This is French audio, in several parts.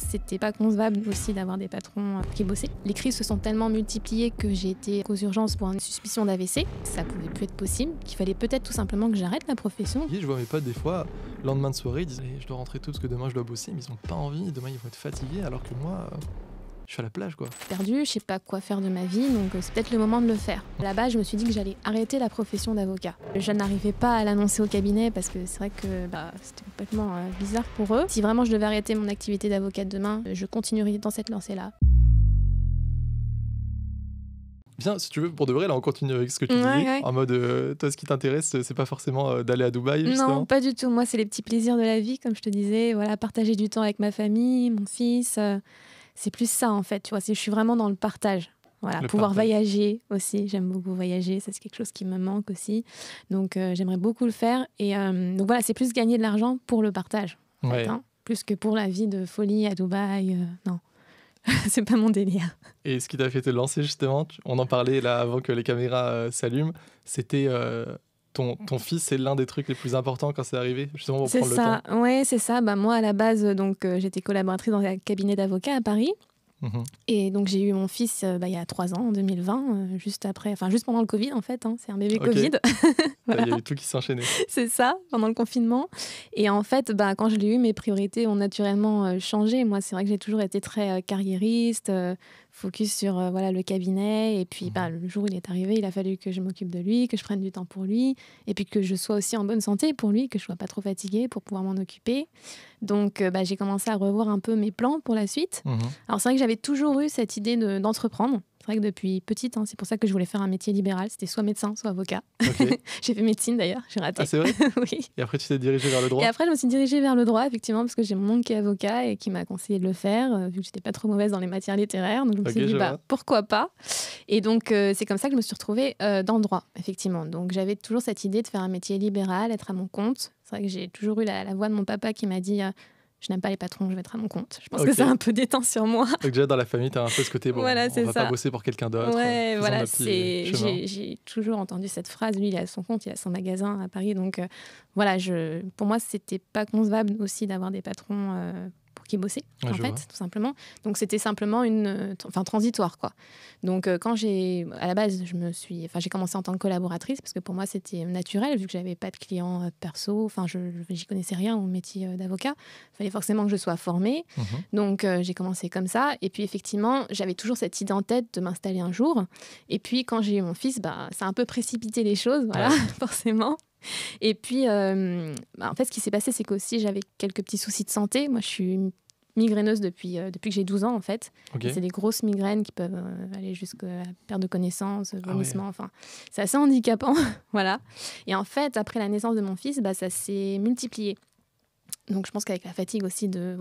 C'était pas concevable aussi d'avoir des patrons qui bossaient. Les crises se sont tellement multipliées que j'ai été aux urgences pour une suspicion d'AVC. Ça pouvait plus être possible, qu'il fallait peut-être tout simplement que j'arrête la profession. Je vois mes potes des fois, le lendemain de soirée, ils disent je dois rentrer tôt parce que demain je dois bosser, mais ils ont pas envie, demain ils vont être fatigués alors que moi, je suis à la plage quoi. Perdu, je sais pas quoi faire de ma vie, donc c'est peut-être le moment de le faire. Là-bas, je me suis dit que j'allais arrêter la profession d'avocat. Je n'arrivais pas à l'annoncer au cabinet parce que c'est vrai que c'était complètement bizarre pour eux. Si vraiment je devais arrêter mon activité d'avocate demain, je continuerai dans cette lancée-là. Bien, si tu veux, pour de vrai, là on continue avec ce que tu disais, Ouais. en mode, toi ce qui t'intéresse, c'est pas forcément d'aller à Dubaï, justement. Non, pas du tout. Moi, c'est les petits plaisirs de la vie, comme je te disais. Voilà, partager du temps avec ma famille, mon fils. C'est plus ça, en fait. Tu vois, je suis vraiment dans le partage. Voilà, Le pouvoir partage. voyager aussi. J'aime beaucoup voyager. Ça, c'est quelque chose qui me manque aussi. Donc, j'aimerais beaucoup le faire. Et donc, voilà, c'est plus gagner de l'argent pour le partage, en fait, Ouais. hein, plus que pour la vie de folie à Dubaï. Non, c'est pas mon délire. Et ce qui t'a fait te lancer, justement, on en parlait là avant que les caméras s'allument, c'était ton fils, c'est l'un des trucs les plus importants quand c'est arrivé, justement pour C'est prendre le ça. temps. Ouais, c'est ça. Moi, à la base, donc, j'étais collaboratrice dans un cabinet d'avocats à Paris. Mhm. Et donc j'ai eu mon fils il y a 3 ans, en 2020, juste pendant le Covid en fait, hein, c'est un bébé Ok. Covid, Il y voilà, a eu tout qui s'enchaînait. c'est ça, pendant le confinement. Et en fait, quand je l'ai eu, mes priorités ont naturellement changé. Moi, c'est vrai que j'ai toujours été très carriériste, focus sur voilà, le cabinet. Et puis le jour où il est arrivé, il a fallu que je m'occupe de lui, que je prenne du temps pour lui, et puis que je sois aussi en bonne santé pour lui, que je sois pas trop fatiguée pour pouvoir m'en occuper. Donc j'ai commencé à revoir un peu mes plans pour la suite. Mhm. Alors c'est vrai que j'avais toujours eu cette idée d'entreprendre. C'est vrai que depuis petite, c'est pour ça que je voulais faire un métier libéral. C'était soit médecin, soit avocat. Ok. J'ai fait médecine d'ailleurs, j'ai raté. Ah, c'est vrai? Oui. Et après, tu t'es dirigé vers le droit? Et après, je me suis dirigée vers le droit, effectivement, parce que j'ai mon oncle qui est avocat et qui m'a conseillé de le faire, vu que j'étais pas trop mauvaise dans les matières littéraires. Donc je me suis Ok, dit, je vois. pourquoi pas? Et donc c'est comme ça que je me suis retrouvée dans le droit, effectivement. Donc j'avais toujours cette idée de faire un métier libéral, être à mon compte. C'est vrai que j'ai toujours eu la voix de mon papa qui m'a dit je n'aime pas les patrons, je vais être à mon compte. Je pense que Ok. ça a un peu déteint sur moi. Donc déjà, dans la famille, t'as un peu ce côté, bon, Voilà, on c'est va ça. pas bosser pour quelqu'un d'autre. Ouais, faisons voilà, nos petits chemins. j'ai toujours entendu cette phrase. Lui, il est à son compte, il a son magasin à Paris. Donc voilà, pour moi, c'était pas concevable aussi d'avoir des patrons pour qui bosser, Ouais, en je fait, vois. tout simplement. Donc c'était simplement transitoire, quoi. Donc à la base, j'ai commencé en tant que collaboratrice parce que pour moi, c'était naturel vu que j'avais pas de clients perso. Enfin, j'y connaissais rien au métier d'avocat. Il fallait forcément que je sois formée. Mhm. Donc, j'ai commencé comme ça. Et puis, effectivement, j'avais toujours cette idée en tête de m'installer un jour. Et puis, quand j'ai eu mon fils, ça a un peu précipité les choses, voilà, Ouais. forcément. Et puis, en fait, ce qui s'est passé, c'est qu'aussi, j'avais quelques petits soucis de santé. Moi, je suis migraineuse depuis que j'ai 12 ans, en fait. Ok. Et c'est des grosses migraines qui peuvent aller jusqu'à la perte de connaissance, Ah ouais. vomissement, enfin, c'est assez handicapant, voilà. Et en fait, après la naissance de mon fils, ça s'est multiplié. Donc je pense qu'avec la fatigue aussi de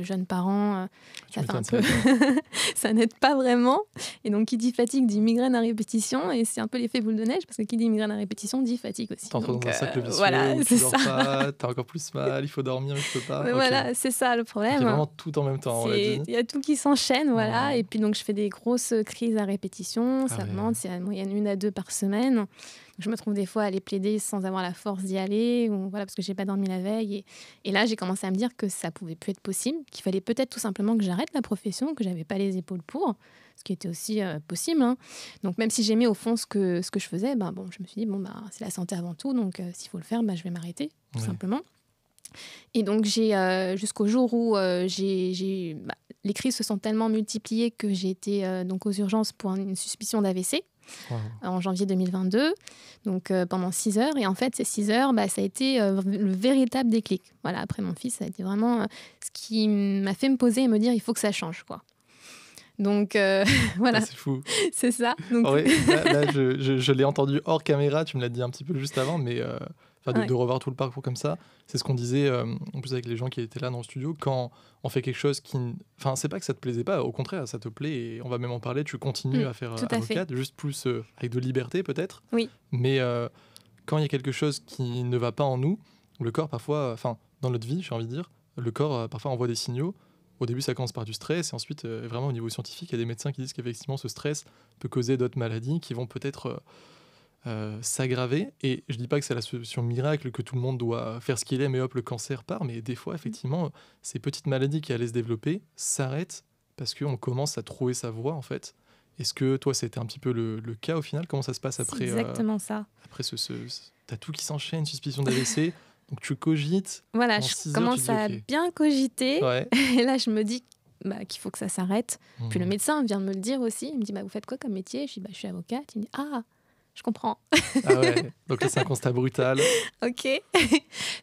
jeunes parents, Tu ça fait un m'étonnes, peu... ça n'aide pas vraiment. Et donc qui dit fatigue dit migraine à répétition. Et c'est un peu l'effet boule de neige parce que qui dit migraine à répétition dit fatigue aussi. T'entres Donc, dans un cercle vicieux voilà, où c'est tu dors ça. pas, t'as encore plus mal, il faut dormir, mais je peux pas. Mais Ok. voilà, c'est ça le Donc, problème. il y a vraiment tout en même temps, on l'a dit. Il y a tout qui s'enchaîne, voilà. Mhm. Et puis donc je fais des grosses crises à répétition. Ah Ça ouais. monte, c'est en moyenne 1 à 2 par semaine. Je me trouve des fois à aller plaider sans avoir la force d'y aller, ou voilà, parce que j'ai pas dormi la veille. Et là, j'ai commencé à me dire que ça pouvait plus être possible, qu'il fallait peut-être tout simplement que j'arrête la profession, que j'avais pas les épaules pour, ce qui était aussi possible. Hein. Donc même si j'aimais au fond ce que je faisais, je me suis dit c'est la santé avant tout, donc s'il faut le faire, je vais m'arrêter tout Ouais. simplement. Et donc j'ai jusqu'au jour où les crises se sont tellement multipliées que j'ai été donc aux urgences pour une suspicion d'AVC. Wow. En janvier 2022, donc pendant 6 heures. Et en fait, ces 6 heures, ça a été le véritable déclic. Voilà, après mon fils, ça a été vraiment ce qui m'a fait me poser et me dire il faut que ça change, quoi. Donc voilà, Ah, c'est fou. c'est ça. Donc, En vrai, là, je l'ai entendu hors caméra, tu me l'as dit un petit peu juste avant, mais Ouais. de revoir tout le parcours comme ça, c'est ce qu'on disait en plus avec les gens qui étaient là dans le studio, quand on fait quelque chose qui... Enfin, c'est pas que ça te plaisait pas, au contraire, ça te plaît, et on va même en parler, tu continues à faire tout à fait. avocate, juste plus avec de liberté peut-être, Oui. mais quand il y a quelque chose qui ne va pas en nous, le corps parfois, dans notre vie, j'ai envie de dire, le corps parfois envoie des signaux. Au début, ça commence par du stress, et ensuite, vraiment au niveau scientifique, il y a des médecins qui disent qu'effectivement, ce stress peut causer d'autres maladies qui vont peut-être s'aggraver. Et je dis pas que c'est la solution miracle, que tout le monde doit faire ce qu'il aime et hop, le cancer part, mais des fois, effectivement, ces petites maladies qui allaient se développer s'arrêtent parce qu'on commence à trouver sa voie, en fait. Est-ce que toi, c'était un petit peu le cas au final? Comment ça se passe C'est après exactement ça. après t'as tout qui s'enchaîne, suspicion d'AVC, donc tu cogites. Voilà, En je 6 heures, tu commence dis, à ok. bien cogiter. Ouais. Et là, je me dis qu'il faut que ça s'arrête. Puis le Mhm. médecin vient de me le dire aussi. Il me dit, vous faites quoi comme métier? Je dis, je suis avocate. Il me dit, ah, je comprends. Ah ouais, donc là, c'est un constat brutal. Ok.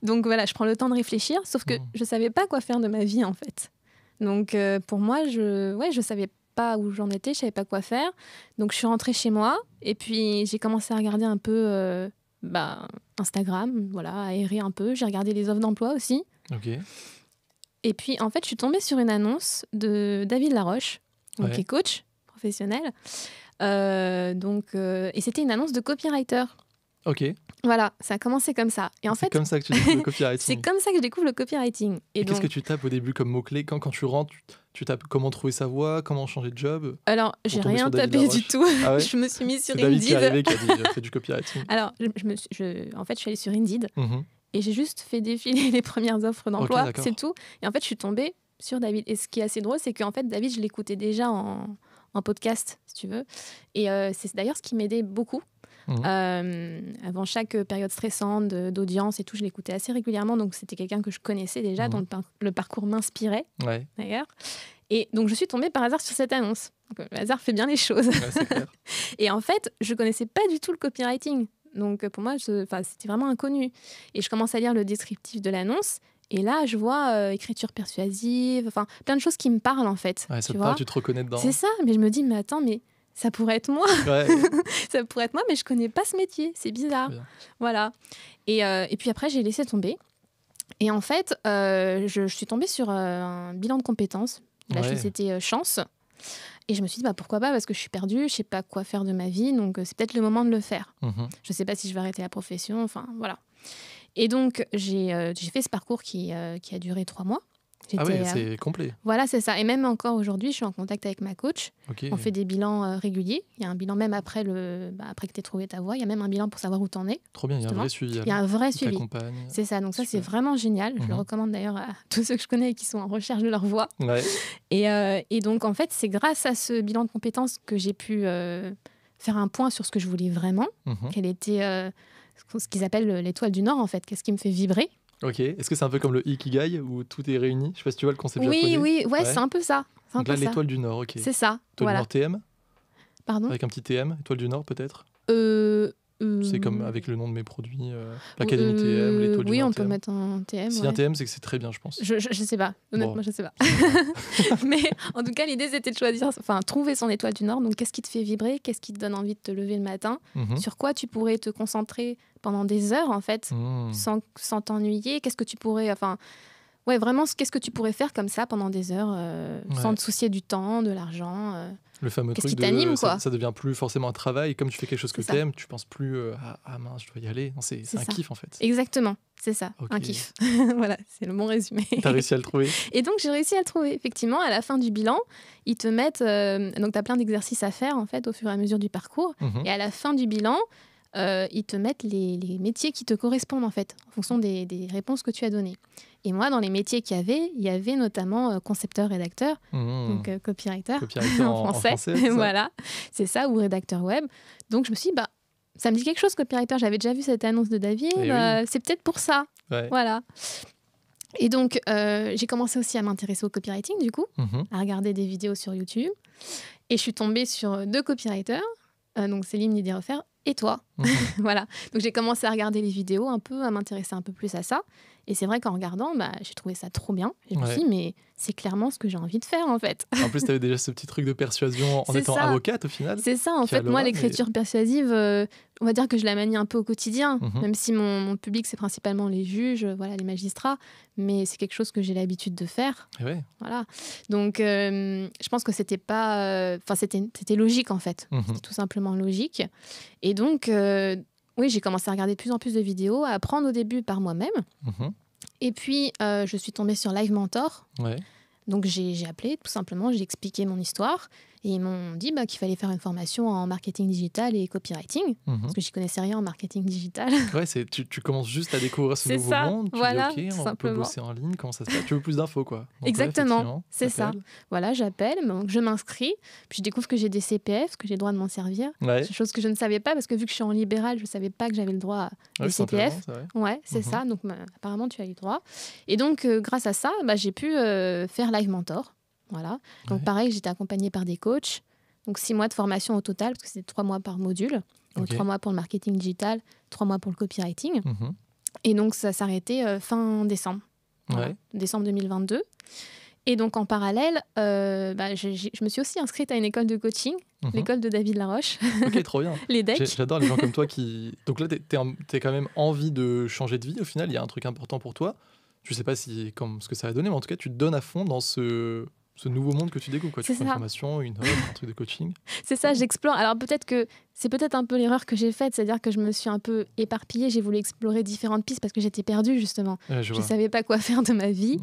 Donc voilà, je prends le temps de réfléchir. Sauf que je ne savais pas quoi faire de ma vie, en fait. Donc pour moi, je savais pas où j'en étais, je savais pas quoi faire. Donc je suis rentrée chez moi et puis j'ai commencé à regarder un peu Instagram, voilà, aérer un peu. J'ai regardé les offres d'emploi aussi. Ok. Et puis en fait, je suis tombée sur une annonce de David Laroche, donc, qui est coach professionnel. Et c'était une annonce de copywriter. Ok. Voilà, ça a commencé comme ça. Et en C'est fait, comme ça que tu découvres le copywriting. c'est comme ça que je découvre le copywriting. Et donc, qu'est-ce que tu tapes au début comme mots-clés quand tu rentres, tu tapes comment trouver sa voie, comment changer de job? alors, j'ai tomber rien sur David tapé Laroche. du tout. Ah ouais. Je me suis mise sur C'est David qui est Indeed. arrivé qui a dit fais du copywriting. Alors, en fait, je suis allée sur Indeed Mhm. et j'ai juste fait défiler les premières offres d'emploi, d'accord. c'est tout. Et en fait, je suis tombée sur David. Et ce qui est assez drôle, c'est qu'en fait, David, je l'écoutais déjà en podcast, si tu veux. Et c'est d'ailleurs ce qui m'aidait beaucoup. Avant chaque période stressante d'audience et tout, je l'écoutais assez régulièrement. Donc, c'était quelqu'un que je connaissais déjà, dont le parcours m'inspirait, Ouais. d'ailleurs. Et donc, je suis tombée par hasard sur cette annonce. Donc, le hasard fait bien les choses. Ouais, c'est clair. Et en fait, je connaissais pas du tout le copywriting. Donc, pour moi, c'était vraiment inconnu. Et je commence à lire le descriptif de l'annonce. Et là, je vois écriture persuasive, enfin, plein de choses qui me parlent, en fait. Ouais, ça te tu parle, vois. tu te reconnais dedans. C'est ça. Mais je me dis, mais attends, mais ça pourrait être moi. Ouais. Ça pourrait être moi, mais je connais pas ce métier. C'est bizarre. Bien. Voilà. Et puis après, j'ai laissé tomber. Et en fait, je suis tombée sur un bilan de compétences. Là, c'était chance. Et je me suis dit, pourquoi pas, parce que je suis perdue, je sais pas quoi faire de ma vie, donc c'est peut-être le moment de le faire. Je sais pas si je vais arrêter la profession, enfin voilà. Et donc, j'ai fait ce parcours qui a duré 3 mois. Ah oui, c'est complet. Voilà, c'est ça. Et même encore aujourd'hui, je suis en contact avec ma coach. Okay. On fait des bilans réguliers. Il y a un bilan même après que tu aies trouvé ta voie. Il y a même un bilan pour savoir où tu en es. Trop bien, il y a un vrai suivi. Il y a un vrai suivi. T'accompagne. C'est ça. Donc ça, c'est vraiment génial. Je le recommande d'ailleurs à tous ceux que je connais qui sont en recherche de leur voie. Ouais. Et donc, en fait, c'est grâce à ce bilan de compétences que j'ai pu faire un point sur ce que je voulais vraiment. Quelle était ce qu'ils appellent l'étoile du Nord, en fait. Qu'est-ce qui me fait vibrer? Ok. Est-ce que c'est un peu comme le Ikigai où tout est réuni? Je sais pas si tu vois le concept japonais. Oui, c'est un peu ça. Donc là, l'étoile du Nord, ok. C'est ça. Étoile du Nord TM? Pardon? Avec un petit TM, étoile du Nord peut-être? C'est comme avec le nom de mes produits, l'Académie TM, l'étoile du Nord. Oui, on TM. peut mettre un TM. Si un TM, c'est que c'est très bien, je pense. Je sais pas, honnêtement, je sais pas. Mais en tout cas, l'idée, c'était de choisir, trouver son étoile du Nord. Donc, qu'est-ce qui te fait vibrer? Qu'est-ce qui te donne envie de te lever le matin? Sur quoi tu pourrais te concentrer pendant des heures, en fait, sans t'ennuyer? Qu'est-ce que tu pourrais... Ouais, vraiment, qu'est-ce que tu pourrais faire comme ça pendant des heures, sans te soucier du temps, de l'argent Le fameux Qu'est-ce truc qui t'anime, quoi. Ça devient plus forcément un travail. Comme tu fais quelque chose que tu aimes, tu penses plus mince, je dois y aller. C'est un kiff en fait. Exactement, c'est ça, un kiff. Voilà, c'est le bon résumé. T'as réussi à le trouver? Et donc j'ai réussi à le trouver. Effectivement, à la fin du bilan, ils te mettent... donc tu as plein d'exercices à faire en fait au fur et à mesure du parcours. Et à la fin du bilan, ils te mettent les métiers qui te correspondent en fait, en fonction des réponses que tu as données. Et moi, dans les métiers qu'il y avait notamment concepteur-rédacteur, donc copywriter en français. Voilà, c'est ça, ou rédacteur web. Donc je me suis dit, ça me dit quelque chose, copywriter. J'avais déjà vu cette annonce de David, c'est peut-être pour ça. Ouais. Voilà. Et donc, j'ai commencé aussi à m'intéresser au copywriting, du coup, à regarder des vidéos sur YouTube. Et je suis tombée sur 2 copywriters, donc Céline Niederhofer et toi. Voilà. Donc, j'ai commencé à regarder les vidéos un peu, à m'intéresser un peu plus à ça. Et c'est vrai qu'en regardant, j'ai trouvé ça trop bien. Je me suis dit, mais c'est clairement ce que j'ai envie de faire, en fait. En plus, tu avais déjà ce petit truc de persuasion en étant avocate, au final. C'est ça, en fait. Moi, l'écriture persuasive, on va dire que je la manie un peu au quotidien, même si mon public, c'est principalement les juges, les magistrats. Mais c'est quelque chose que j'ai l'habitude de faire. Voilà. Donc, je pense que c'était pas... c'était logique, en fait. C'était tout simplement logique. Et donc... oui, j'ai commencé à regarder de plus en plus de vidéos, à apprendre au début par moi-même. Et puis, je suis tombée sur Live Mentor. Donc, j'ai appelé, tout simplement, j'ai expliqué mon histoire. Et ils m'ont dit qu'il fallait faire une formation en marketing digital et copywriting, parce que je n'y connaissais rien en marketing digital. Ouais, tu commences juste à découvrir ce nouveau monde. Tu voilà, dis, OK, on peut bosser en ligne, comment ça se passe? Tu veux plus d'infos, quoi. Donc, exactement, c'est ça. Voilà, j'appelle, je m'inscris, puis je découvre que j'ai des CPF, que j'ai le droit de m'en servir. Ouais. Chose que je ne savais pas, parce que vu que je suis en libéral, je ne savais pas que j'avais le droit des CPF. Ouais, c'est ça. Donc, apparemment, tu as eu le droit. Et donc, grâce à ça, j'ai pu faire Live Mentor. Voilà. Donc, pareil, j'étais accompagnée par des coachs. Donc, 6 mois de formation au total, parce que c'était 3 mois par module. Donc, 3 mois pour le marketing digital, 3 mois pour le copywriting. Et donc, ça s'arrêtait fin décembre. Voilà, décembre 2022. Et donc, en parallèle, je me suis aussi inscrite à une école de coaching, l'école de David Laroche. Ok, trop bien. Les decks. J'adore les gens comme toi qui... Donc là, t'es quand même envie de changer de vie. Au final, il y a un truc important pour toi. Je sais pas ce que ça va donner, mais en tout cas, tu te donnes à fond dans ce nouveau monde que tu découvres, quoi. Tu fais une formation, une offre, un truc de coaching. C'est ça, j'explore. Alors c'est peut-être un peu l'erreur que j'ai faite, c'est-à-dire que je me suis un peu éparpillée, j'ai voulu explorer différentes pistes parce que j'étais perdue justement. Je ne savais pas quoi faire de ma vie.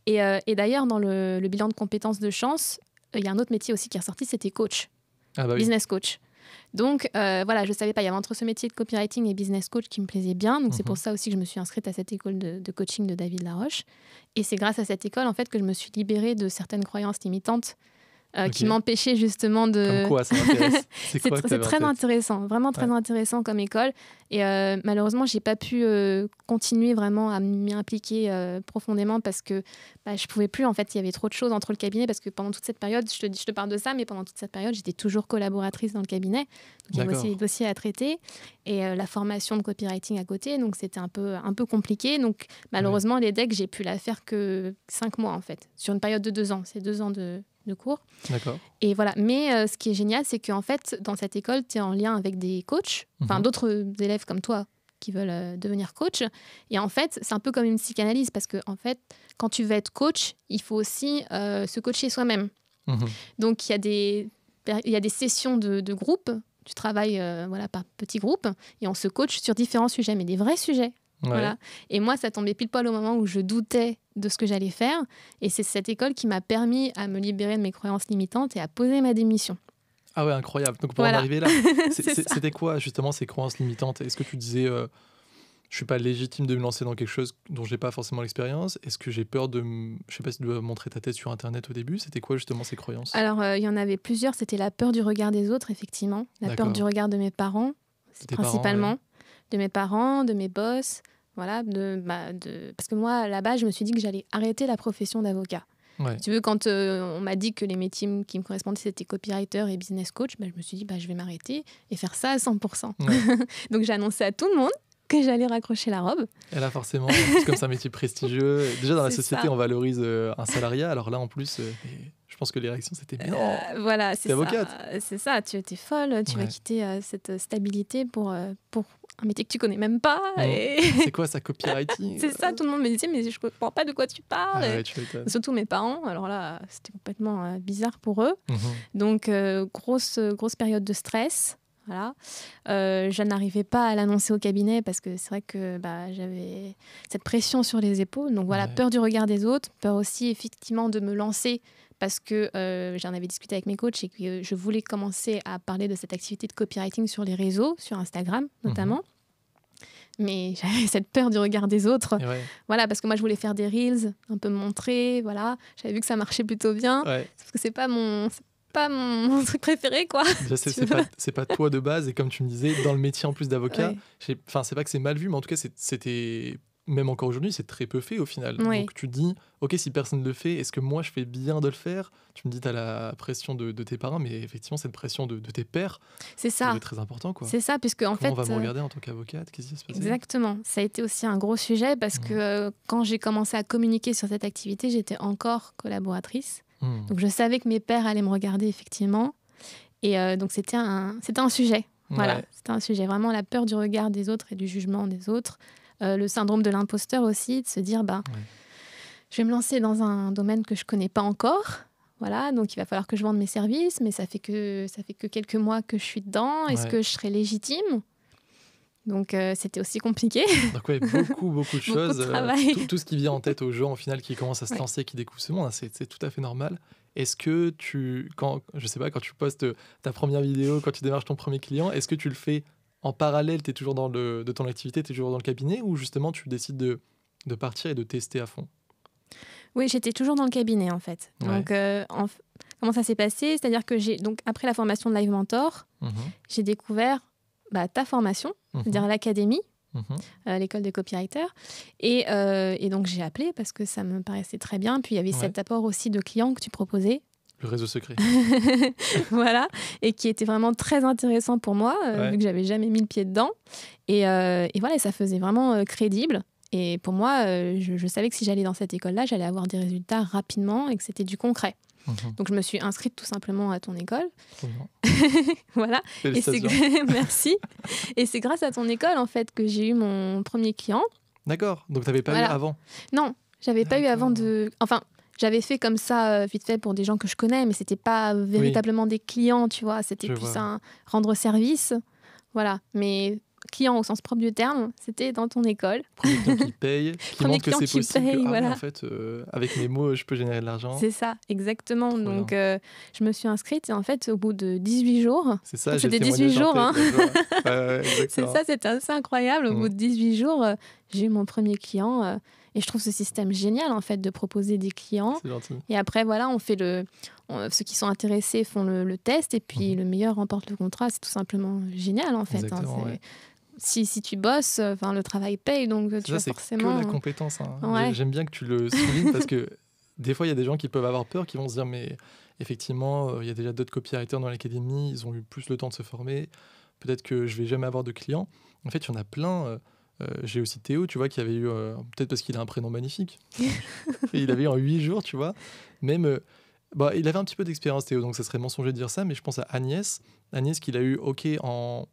Et d'ailleurs, dans le bilan de compétences de chance, il y a un autre métier aussi qui est ressorti, c'était coach, business coach. Donc voilà, je ne savais pas, il y avait entre ce métier de copywriting et business coach qui me plaisait bien. Donc c'est pour ça aussi que je me suis inscrite à cette école de coaching de David Laroche. Et c'est grâce à cette école en fait que je me suis libérée de certaines croyances limitantes qui m'empêchaient justement de... Comme quoi, ça m'intéresse. C'est très intéressant, vraiment très intéressant comme école. Et malheureusement, je n'ai pas pu continuer vraiment à m'y impliquer profondément parce que je ne pouvais plus. En fait, il y avait trop de choses entre le cabinet parce que pendant toute cette période, je te parle de ça, mais pendant toute cette période, j'étais toujours collaboratrice dans le cabinet. Donc, il y avait aussi les dossiers à traiter et la formation de copywriting à côté. Donc, c'était un peu compliqué. Donc, malheureusement, les decks, j'ai pu la faire que 5 mois, en fait, sur une période de 2 ans. C'est 2 ans de cours. D'accord. Et voilà. Mais ce qui est génial, c'est qu'en fait, dans cette école, tu es en lien avec des coachs, d'autres élèves comme toi qui veulent devenir coach. Et en fait, c'est un peu comme une psychanalyse parce que, en fait, quand tu veux être coach, il faut aussi se coacher soi-même. Donc, il y a des sessions de groupe. Tu travailles par petits groupes et on se coach sur différents sujets, mais des vrais sujets. Voilà. Et moi, ça tombait pile poil au moment où je doutais de ce que j'allais faire. Et c'est cette école qui m'a permis à me libérer de mes croyances limitantes et à poser ma démission. Ah ouais, incroyable. Donc pour en arriver là, c'était quoi justement ces croyances limitantes? Est-ce que tu disais je suis pas légitime de me lancer dans quelque chose dont j'ai pas forcément l'expérience? Est-ce que j'ai peur je sais pas si tu dois montrer ta tête sur internet au début? C'était quoi justement ces croyances? Alors il y en avait plusieurs. C'était la peur du regard des autres, effectivement. La peur du regard de mes parents, principalement. De mes parents, de mes boss. Voilà, parce que moi, à la base, je me suis dit que j'allais arrêter la profession d'avocat. Si tu veux, quand on m'a dit que les métiers qui me correspondaient, c'était copywriter et business coach, je me suis dit, je vais m'arrêter et faire ça à 100%. Donc, j'ai annoncé à tout le monde que j'allais raccrocher la robe. Et là, forcément, comme c'est un métier prestigieux, déjà dans la société, on valorise un salariat. Alors là, en plus, je pense que les réactions, c'était bien. Voilà, c'est avocate. C'est ça, tu es folle, tu vas quitter cette stabilité pour un métier que tu connais même pas. Et... C'est quoi ça, copywriting? C'est ça, tout le monde me disait, mais je comprends pas de quoi tu parles. Surtout mes parents, alors là, c'était complètement bizarre pour eux. Donc, grosse période de stress. Voilà. Je n'arrivais pas à l'annoncer au cabinet parce que c'est vrai que j'avais cette pression sur les épaules. Donc voilà, peur du regard des autres, peur aussi effectivement de me lancer parce que j'en avais discuté avec mes coachs et que je voulais commencer à parler de cette activité de copywriting sur les réseaux, sur Instagram notamment. Mais j'avais cette peur du regard des autres. Voilà, parce que moi, je voulais faire des reels, un peu me montrer. Voilà. J'avais vu que ça marchait plutôt bien. Sauf que c'est pas mon truc préféré, quoi. Déjà, c'est pas toi de base. Et comme tu me disais, dans le métier en plus d'avocat, c'est pas que c'est mal vu, mais en tout cas, c'était... Même encore aujourd'hui, c'est très peu fait au final. Donc tu te dis, ok, si personne ne le fait, est-ce que moi je fais bien de le faire? Tu me dis, tu as la pression de tes parents, mais effectivement, cette pression de tes pairs, c'est très important, quoi. C'est ça, puisque en fait... on va me regarder en tant qu'avocate? Qu'est-ce qui va se passer? Exactement. Ça a été aussi un gros sujet parce que quand j'ai commencé à communiquer sur cette activité, j'étais encore collaboratrice. Donc je savais que mes pairs allaient me regarder, effectivement. Et donc c'était un sujet. Voilà, c'était un sujet. Vraiment la peur du regard des autres et du jugement des autres. Le syndrome de l'imposteur aussi, de se dire je vais me lancer dans un domaine que je ne connais pas encore. Voilà, donc il va falloir que je vende mes services, mais ça fait que quelques mois que je suis dedans. Est-ce que je serai légitime? Donc c'était aussi compliqué. Donc beaucoup de choses. Tout ce qui vient en tête aux gens au final qui commencent à se lancer, qui découvrent ce monde, c'est tout à fait normal. Est-ce que je sais pas, quand tu postes ta première vidéo, quand tu démarches ton premier client, est-ce que tu le fais en parallèle, tu es toujours de ton activité, tu es toujours dans le cabinet, ou justement tu décides de partir et de tester à fond? Oui, j'étais toujours dans le cabinet en fait. Ouais. Donc, comment ça s'est passé? C'est-à-dire que donc après la formation de Live Mentor, Mhm, j'ai découvert ta formation, mhm, c'est-à-dire l'académie, mhm. l'école de copywriter. Et donc j'ai appelé parce que ça me paraissait très bien. Puis il y avait Ouais. cet apport aussi de clients que tu proposais. Le réseau secret. Voilà, et qui était vraiment très intéressant pour moi, Ouais. vu que j'avais jamais mis le pied dedans. Et voilà, ça faisait vraiment crédible. Et pour moi, je savais que si j'allais dans cette école-là, j'allais avoir des résultats rapidement et que c'était du concret. Mhm. Donc je me suis inscrite tout simplement à ton école. Trop bien. Voilà. Et Félicitations. merci. Et c'est grâce à ton école en fait que j'ai eu mon premier client. D'accord, donc tu n'avais pas eu Voilà. avant? Non, j'avais pas eu D'accord. avant de. Enfin, j'avais fait comme ça vite fait pour des gens que je connais, mais c'était pas véritablement des clients, tu vois. C'était Je plus vois. un rendre service. Voilà. Mais client au sens propre du terme, c'était dans ton école. Premier client qui paye, qui Premier montre que client c'est qui possible, paye, que, oui, voilà. en fait, avec mes mots, je peux générer de l'argent. C'est ça, exactement. Trop Donc, je me suis inscrite et en fait, au bout de 18 jours, C'est ça, j'ai c'était le 18 témoignage jours, en hein. tête, là, je vois. Ouais, C'est exactement. ça, c'était assez incroyable. Au Mm. bout de 18 jours, j'ai eu mon premier client. Et je trouve ce système génial, en fait, de proposer des clients. C'est gentil. Et après, voilà, ceux qui sont intéressés font le test. Et puis, Mhm. le meilleur remporte le contrat. C'est tout simplement génial, en fait. Exactement, ouais. Si tu bosses, le travail paye. Donc, tu Ça, vas c'est forcément... que la compétence, hein. Ouais. J'aime bien que tu le soulignes parce que des fois, il y a des gens qui peuvent avoir peur, qui vont se dire, mais effectivement, il y a déjà d'autres copywriters dans l'académie, ils ont eu plus le temps de se former, peut-être que je vais jamais avoir de clients. En fait, il y en a plein. J'ai aussi Théo, tu vois, qui avait eu, peut-être parce qu'il a un prénom magnifique, et il avait eu en 8 jours, tu vois, même... il avait un petit peu d'expérience, Théo, donc ça serait mensonger de dire ça, mais je pense à Agnès qu'il a eu OK en,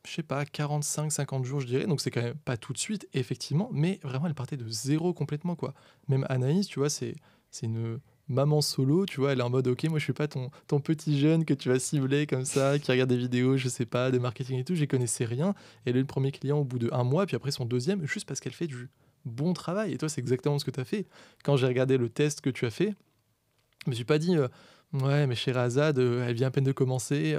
je sais pas, 45-50 jours, je dirais. Donc, c'est quand même pas tout de suite, effectivement. Mais vraiment, elle partait de zéro complètement, quoi. Même Anaïs, tu vois, c'est une maman solo, tu vois. Elle est en mode, OK, moi, je suis pas ton petit jeune que tu vas cibler comme ça, qui regarde des vidéos, je sais pas, de marketing et tout. J'y connaissais rien. Elle a eu le premier client au bout de 1 mois, puis après son deuxième, juste parce qu'elle fait du bon travail. Et toi, c'est exactement ce que tu as fait. Quand j'ai regardé le test que tu as fait, je me suis pas dit, ouais, mais Sherazade, elle vient à peine de commencer.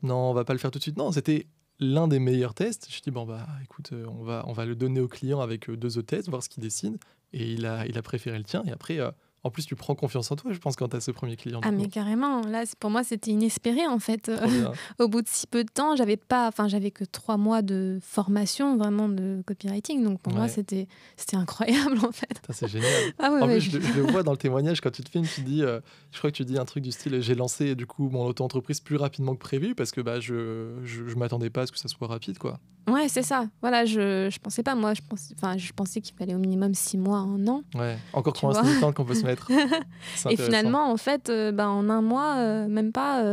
Non, on va pas le faire tout de suite. Non, c'était l'un des meilleurs tests. Je dis, bon, écoute, on va le donner au client avec 2 autres tests, voir ce qu'il décide. Et il a préféré le tien. Et après, en plus, tu prends confiance en toi, je pense, quand tu as ce premier client. Ah, mais carrément. Là, pour moi, c'était inespéré, en fait. Trop bien. Au bout de si peu de temps, j'avais que 3 mois de formation, vraiment, de copywriting. Donc, pour moi, Ouais. c'était incroyable, en fait. Putain, c'est génial. Ah ouais, En ouais, plus, je le vois dans le témoignage, quand tu te filmes, tu dis, je crois que tu dis un truc du style, j'ai lancé du coup mon auto-entreprise plus rapidement que prévu parce que je m'attendais pas à ce que ça soit rapide, quoi. Ouais, c'est ça. Voilà, je pensais pas, moi, je pensais qu'il fallait au minimum 6 mois, 1 an. Ouais, encore Tu 3 vois. instants qu'on peut se mettre. C'est Et intéressant. finalement, en fait, en 1 mois, même pas,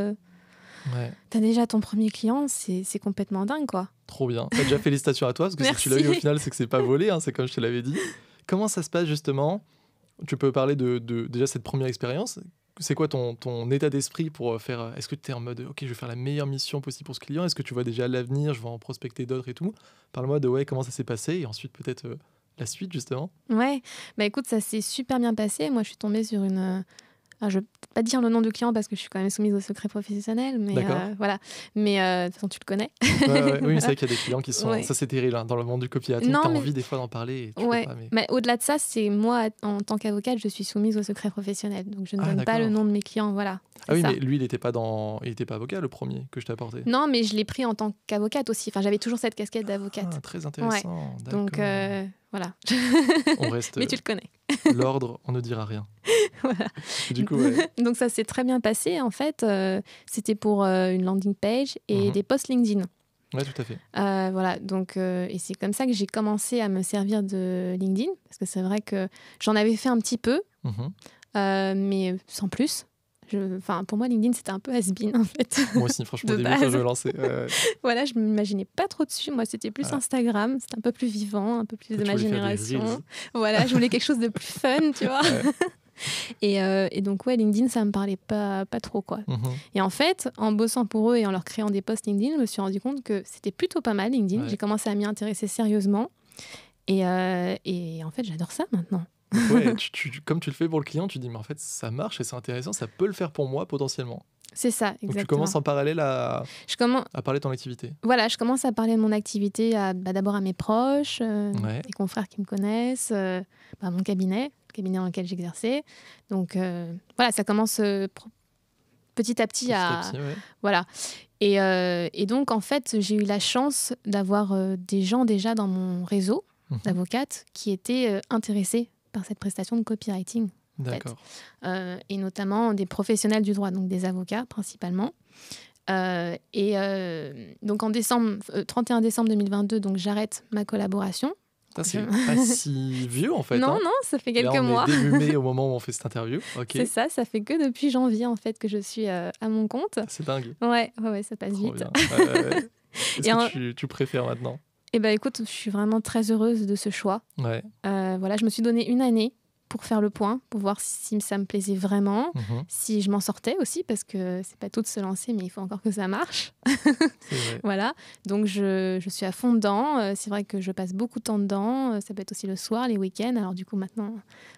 Ouais, t'as déjà ton premier client, c'est complètement dingue, quoi. trop bien. Déjà, félicitations à toi, parce que si tu l'as eu au Merci. final, c'est que c'est pas volé, hein, c'est comme je te l'avais dit. Comment ça se passe justement? Tu peux parler de déjà cette première expérience. C'est quoi ton état d'esprit pour faire... Est-ce que tu es en mode, OK, je vais faire la meilleure mission possible pour ce client? Est-ce que tu vois déjà l'avenir? Je vais en prospecter d'autres et tout. Parle-moi de comment ça s'est passé et ensuite peut-être la suite, justement. Ouais, écoute, ça s'est super bien passé. Moi, je suis tombée sur une... je vais peut-être pas dire le nom du client parce que je suis quand même soumise au secret professionnel, mais D'accord. voilà. Mais de toute façon, tu le connais. Ouais, oui, c'est vrai qu'il y a des clients qui sont... Ouais. Ça, c'est terrible, hein, dans le monde du copywriting. Non, T'as mais- envie des fois d'en parler et tu Ouais, peux pas, mais... mais au-delà de ça, c'est moi, en tant qu'avocate, je suis soumise au secret professionnel. Donc, je ne Ah, donne pas d'accord. le nom de mes clients, voilà. Ah oui, C'est ça. mais lui, il était pas avocat, le premier que je t'ai apporté. Non, mais je l'ai pris en tant qu'avocate aussi. Enfin, j'avais toujours cette casquette d'avocate. Ah, très intéressant. Donc, D'accord. voilà. On reste Mais tu le connais. l'ordre, on ne dira rien. Voilà. Et du coup, ouais. Donc, ça s'est très bien passé, en fait. C'était pour une landing page et Mhm. des posts LinkedIn. Ouais, tout à fait. Voilà, donc, et c'est comme ça que j'ai commencé à me servir de LinkedIn, parce que c'est vrai que j'en avais fait un petit peu, Mhm. mais sans plus. Pour moi, LinkedIn, c'était un peu has-been, en fait. Moi aussi, franchement, De au début, quand base. je me lançais, ouais. Voilà, je ne m'imaginais pas trop dessus. Moi, c'était plus Ah. Instagram, c'était un peu plus vivant, un peu plus Toi, de tu ma voulais faire des génération. reels. Voilà, je voulais quelque chose de plus fun, tu vois. Ouais. Et donc, ouais, LinkedIn, ça me parlait pas trop, quoi. Mhm. Et en fait, en bossant pour eux et en leur créant des posts LinkedIn, je me suis rendu compte que c'était plutôt pas mal, LinkedIn. Ouais. J'ai commencé à m'y intéresser sérieusement. Et en fait, j'adore ça maintenant. Donc ouais, comme tu le fais pour le client, tu dis, mais en fait, ça marche et c'est intéressant, ça peut le faire pour moi potentiellement. C'est ça, Donc tu exactement. commences en parallèle Je commence, à parler de ton activité. voilà, je commence à parler de mon activité d'abord à mes proches, Ouais. des confrères qui me connaissent, mon cabinet, le cabinet dans lequel j'exerçais. Donc voilà, ça commence petit à petit Ouais. Voilà. Et donc, en fait, j'ai eu la chance d'avoir des gens déjà dans mon réseau d'avocates qui étaient intéressés par cette prestation de copywriting. D'accord. Et notamment des professionnels du droit, donc des avocats principalement. Donc en 31 décembre 2022, donc j'arrête ma collaboration. C'est pas si vieux en fait. Non, hein. non, ça fait quelques Là, on mois. est début mai au moment où on fait cette interview. Okay. C'est ça fait que depuis janvier en fait que je suis à mon compte. C'est dingue. Ouais, ça passe Trop vite. Qu'est-ce que tu préfères maintenant? Eh ben, écoute, je suis vraiment très heureuse de ce choix. Ouais. Voilà, je me suis donné une année pour faire le point, pour voir si ça me plaisait vraiment, si je m'en sortais aussi, parce que c'est pas tout de se lancer, mais il faut encore que ça marche. C'est vrai. Voilà, donc je suis à fond dedans. C'est vrai que je passe beaucoup de temps dedans. Ça peut être aussi le soir, les week-ends. Alors du coup, maintenant...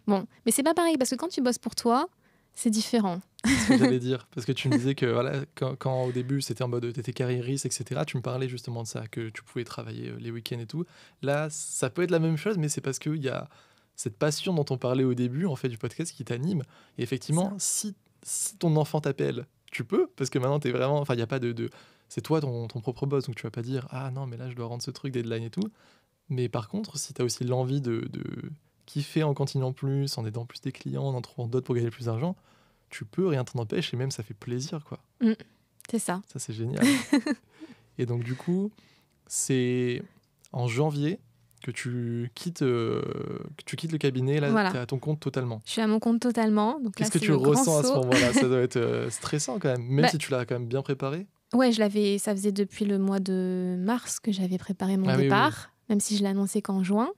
Bon, mais c'est pas pareil, parce que quand tu bosses pour toi, c'est différent. C'est ce que j'allais dire, parce que tu me disais que voilà, quand au début c'était en mode t'étais carriériste, etc., tu me parlais justement de ça, que tu pouvais travailler les week-ends et tout. Là, ça peut être la même chose, mais c'est parce qu'il y a cette passion dont on parlait au début en fait du podcast qui t'anime. Et effectivement, si ton enfant t'appelle, tu peux, parce que maintenant t'es vraiment, enfin il y a pas de c'est toi ton propre boss, donc tu vas pas dire ah non mais là je dois rendre ce truc deadline et tout. Mais par contre, si tu as aussi l'envie de kiffer en continuant plus, en aidant plus tes clients, en trouvant d'autres pour gagner plus d'argent, tu peux, rien t'en empêche, et même ça fait plaisir, quoi. C'est ça. Ça, c'est génial. Et donc, du coup, c'est en janvier que tu quittes le cabinet, là, Voilà. t'es à ton compte totalement. Je suis à mon compte totalement. Qu'est-ce que tu ressens à ce moment-là? Ça doit être stressant quand même, même si tu l'as quand même bien préparé. Ouais, ça faisait depuis le mois de mars que j'avais préparé mon départ, même si je l'ai annoncé qu'en juin.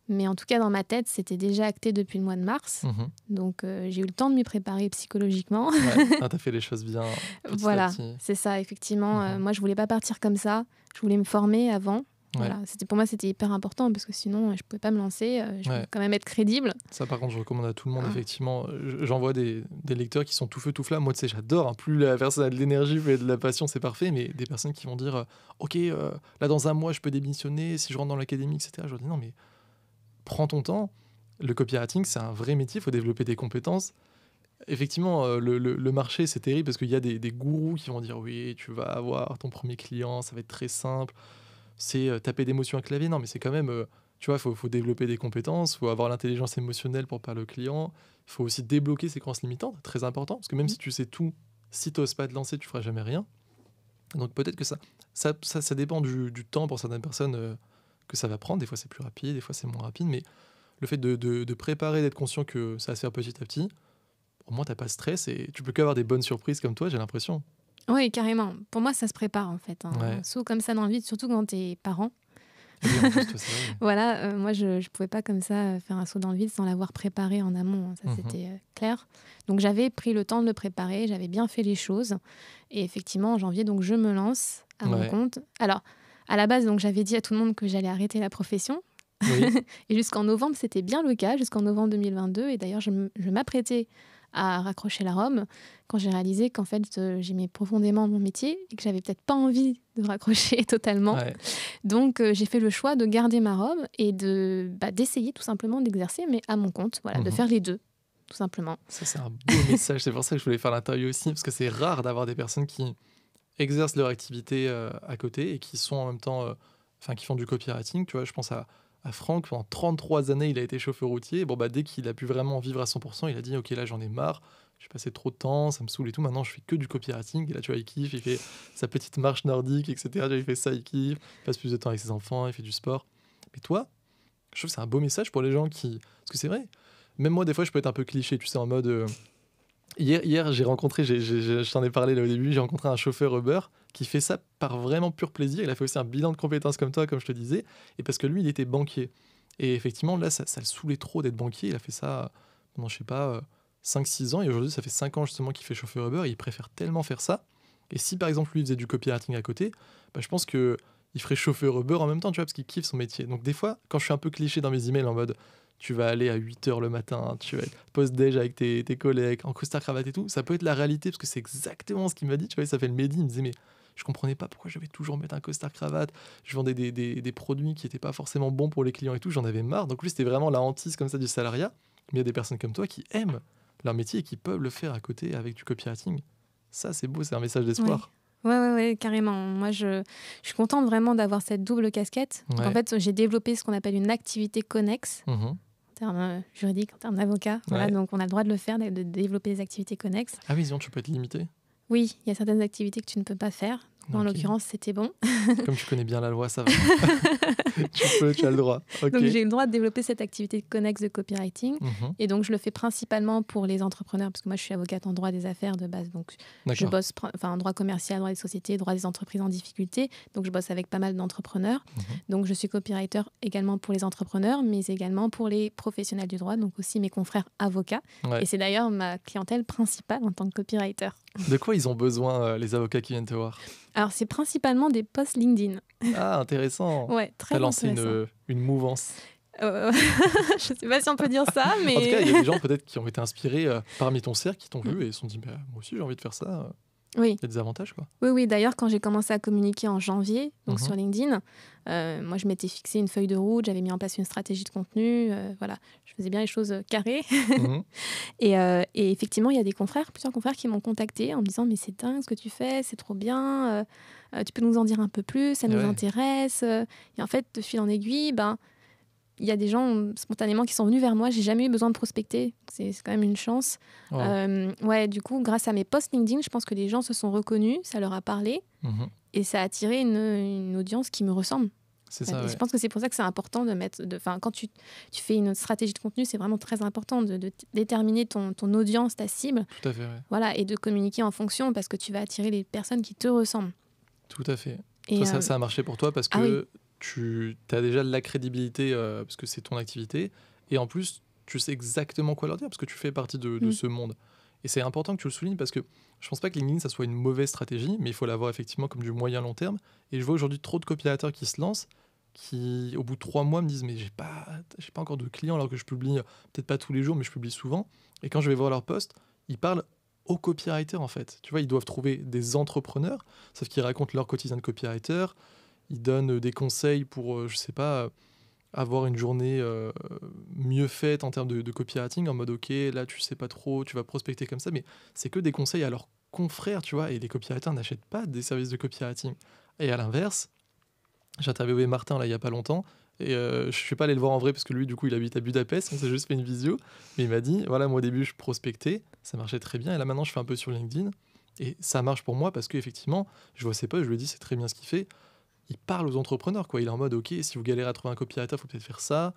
Mais en tout cas, dans ma tête, c'était déjà acté depuis le mois de mars. Donc, j'ai eu le temps de m'y préparer psychologiquement. Ouais, t'as fait les choses bien. Voilà, c'est ça, effectivement. Moi, je voulais pas partir comme ça. Je voulais me former avant. Voilà. Pour moi, c'était hyper important parce que sinon, je pouvais pas me lancer. Je voulais quand même être crédible. Ça, par contre, je recommande à tout le monde, effectivement. J'en vois des lecteurs qui sont tout feu, tout flamme. Moi, tu sais, j'adore. Hein. Plus la personne a de l'énergie, plus elle a de la passion, c'est parfait. Mais des personnes qui vont dire OK, là, dans un mois, je peux démissionner si je rentre dans l'académie, etc. Je leur dis non, mais prends ton temps. Le copywriting, c'est un vrai métier. Il faut développer des compétences. Effectivement, le marché, c'est terrible parce qu'il y a des gourous qui vont dire oui, tu vas avoir ton premier client, ça va être très simple. C'est taper des mots sur un clavier. Non, mais c'est quand même, tu vois, il faut développer des compétences, il faut avoir l'intelligence émotionnelle pour parler au client. Il faut aussi débloquer ses croyances limitantes, très important, parce que même si tu sais tout, si tu n'oses pas te lancer, tu ne feras jamais rien. Donc peut-être que ça dépend du temps pour certaines personnes que ça va prendre. Des fois, c'est plus rapide, des fois, c'est moins rapide. Mais le fait de préparer, d'être conscient que ça va se faire petit à petit, au moins, tu n'as pas de stress et tu peux qu'avoir des bonnes surprises comme toi, j'ai l'impression. Oui, carrément. Pour moi, ça se prépare en fait. Un saut comme ça dans le vide, surtout quand t'es parent. Oui, en plus, toi, voilà, moi, je ne pouvais pas comme ça faire un saut dans le vide sans l'avoir préparé en amont. Ça, c'était clair. Donc, j'avais pris le temps de le préparer. J'avais bien fait les choses. Et effectivement, en janvier, donc, je me lance à mon compte. Alors, à la base, donc, j'avais dit à tout le monde que j'allais arrêter la profession. Oui. Et jusqu'en novembre, c'était bien le cas, jusqu'en novembre 2022. Et d'ailleurs, je m'apprêtais à raccrocher la robe quand j'ai réalisé qu'en fait j'aimais profondément mon métier et que j'avais peut-être pas envie de raccrocher totalement. Donc j'ai fait le choix de garder ma robe et d'essayer tout simplement d'exercer, mais à mon compte, voilà, de faire les deux, tout simplement. Ça, c'est un beau message. C'est pour ça que je voulais faire l'interview aussi, parce que c'est rare d'avoir des personnes qui exercent leur activité à côté et qui sont en même temps, qui font du copywriting. Tu vois, je pense à Franck, pendant 33 années, il a été chauffeur routier. Bon, dès qu'il a pu vraiment vivre à 100%, il a dit « Ok, là, j'en ai marre. J'ai passé trop de temps, ça me saoule et tout. Maintenant, je fais que du copywriting. » Et là, tu vois, il kiffe, il fait sa petite marche nordique, etc. Il fait ça, il kiffe. Il passe plus de temps avec ses enfants, il fait du sport. Mais toi, je trouve que c'est un beau message pour les gens qui... Parce que c'est vrai. Même moi, des fois, je peux être un peu cliché, tu sais, en mode... Hier, j'ai rencontré, je t'en ai parlé là au début, j'ai rencontré un chauffeur Uber qui fait ça par vraiment pur plaisir. Il a fait aussi un bilan de compétences comme toi, comme je te disais, et parce que lui, il était banquier. Et effectivement, là, ça le saoulait trop d'être banquier. Il a fait ça pendant, je sais pas, 5-6 ans, et aujourd'hui, ça fait 5 ans justement qu'il fait chauffeur Uber, et il préfère tellement faire ça. Et si par exemple, lui, il faisait du copywriting à côté, je pense qu'il ferait chauffeur Uber en même temps, tu vois, parce qu'il kiffe son métier. Donc des fois, quand je suis un peu cliché dans mes emails en mode tu vas aller à 8h le matin, tu vas être post-déj avec tes collègues, en costard-cravate et tout. Ça peut être la réalité, parce que c'est exactement ce qu'il m'a dit. Tu vois, ça fait le midi, il me disait, mais je comprenais pas pourquoi je devais toujours mettre un costard-cravate. Je vendais des produits qui n'étaient pas forcément bons pour les clients et tout. J'en avais marre. Donc lui, c'était vraiment la hantise comme ça du salariat. Mais il y a des personnes comme toi qui aiment leur métier et qui peuvent le faire à côté avec du copywriting. Ça, c'est beau, c'est un message d'espoir. Ouais, carrément. Moi, je suis contente vraiment d'avoir cette double casquette. Ouais. En fait, j'ai développé ce qu'on appelle une activité connexe, Mhm. en termes juridiques, en termes d'avocat. Voilà, Ouais. donc, on a le droit de le faire, de développer des activités connexes. Ah oui, sinon tu peux être limité. Oui, il y a certaines activités que tu ne peux pas faire. En Ok. l'occurrence, c'était bon. Comme tu connais bien la loi, ça va. Tu as le droit. Ok. Donc, j'ai eu le droit de développer cette activité connexe de copywriting. Mhm. Et donc, je le fais principalement pour les entrepreneurs, parce que moi, je suis avocate en droit des affaires de base. Donc, je D'accord. bosse en droit commercial, droit des sociétés, droit des entreprises en difficulté. Donc, je bosse avec pas mal d'entrepreneurs. Mhm. Donc, je suis copywriter également pour les entrepreneurs, mais également pour les professionnels du droit, donc aussi mes confrères avocats. Ouais. Et c'est d'ailleurs ma clientèle principale en tant que copywriter. De quoi ils ont besoin, les avocats qui viennent te voir? Alors, c'est principalement des posts LinkedIn. Ah, intéressant. Ouais, très T'as lancé intéressant. une mouvance. Je sais pas si on peut dire ça, mais... En tout cas, il y a des gens peut-être qui ont été inspirés parmi ton cercle, qui t'ont vu et se sont dit, bah, moi aussi j'ai envie de faire ça. Oui. Il y a des avantages, quoi. Oui. D'ailleurs, quand j'ai commencé à communiquer en janvier, donc Mhm. sur LinkedIn, moi, je m'étais fixé une feuille de route, j'avais mis en place une stratégie de contenu. Voilà, je faisais bien les choses carrées. Mhm. Et effectivement, il y a plusieurs confrères qui m'ont contacté en me disant « Mais c'est dingue ce que tu fais, c'est trop bien, tu peux nous en dire un peu plus, ça nous Ouais. intéresse. » Et en fait, de fil en aiguille, il y a des gens spontanément qui sont venus vers moi. J'ai jamais eu besoin de prospecter. C'est quand même une chance. Wow. Du coup, grâce à mes posts LinkedIn, je pense que les gens se sont reconnus, ça leur a parlé Mhm. et ça a attiré une audience qui me ressemble. C'est Et ça, ouais. je pense que c'est pour ça que c'est important de mettre... quand tu fais une stratégie de contenu, c'est vraiment très important de déterminer ton audience, ta cible, Tout à fait, ouais. voilà, et de communiquer en fonction parce que tu vas attirer les personnes qui te ressemblent. Tout à fait. Et, Toi, ça a marché pour toi parce que ah oui. tu as déjà de la crédibilité parce que c'est ton activité. Et en plus, tu sais exactement quoi leur dire parce que tu fais partie de ce monde. Et c'est important que tu le soulignes parce que je pense pas que LinkedIn, ça soit une mauvaise stratégie, mais il faut l'avoir effectivement comme du moyen-long terme. Et je vois aujourd'hui trop de copywriters qui se lancent, qui, au bout de 3 mois, me disent mais j'ai pas encore de clients alors que je publie, peut-être pas tous les jours, mais je publie souvent. Et quand je vais voir leurs posts, ils parlent aux copywriters en fait. Tu vois, ils doivent trouver des entrepreneurs, sauf qu'ils racontent leur quotidien de copywriter. Ils donnent des conseils pour, je sais pas, avoir une journée mieux faite en termes de copywriting, en mode ok, là tu sais pas trop, tu vas prospecter comme ça, mais c'est que des conseils à leurs confrères, tu vois, et les copywriters n'achètent pas des services de copywriting. Et à l'inverse, j'ai interviewé Martin là il y a pas longtemps, et je suis pas allé le voir en vrai parce que lui du coup il habite à Budapest, on s'est juste fait une visio, mais il m'a dit voilà, moi au début je prospectais, ça marchait très bien, et là maintenant je fais un peu sur LinkedIn, et ça marche pour moi parce qu'effectivement, je vois ses posts, je lui dis c'est très bien ce qu'il fait. Il parle aux entrepreneurs, quoi. Il est en mode, ok, si vous galérez à trouver un copywriter, il faut peut-être faire ça.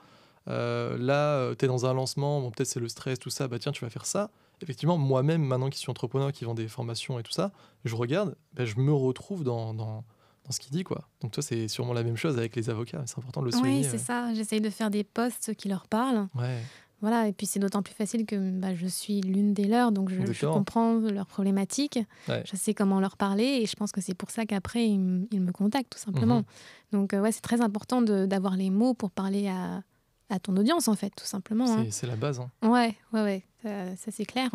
Là, tu es dans un lancement, bon, peut-être c'est le stress, tout ça, bah tiens, tu vas faire ça. Effectivement, moi-même, maintenant qui suis entrepreneur, qui vend des formations et tout ça, je regarde, bah, je me retrouve dans ce qu'il dit, quoi. Donc toi, c'est sûrement la même chose avec les avocats, c'est important de le souligner. Oui, c'est ça. J'essaye de faire des posts qui leur parlent. Ouais, Voilà, et puis c'est d'autant plus facile que je suis l'une des leurs, donc je Exactement. comprends leurs problématiques, Ouais. je sais comment leur parler, et je pense que c'est pour ça qu'après, ils me contactent, tout simplement. Donc, ouais, c'est très important d'avoir les mots pour parler à ton audience, en fait, tout simplement. Hein. C'est la base. Hein. Ouais, ça c'est clair.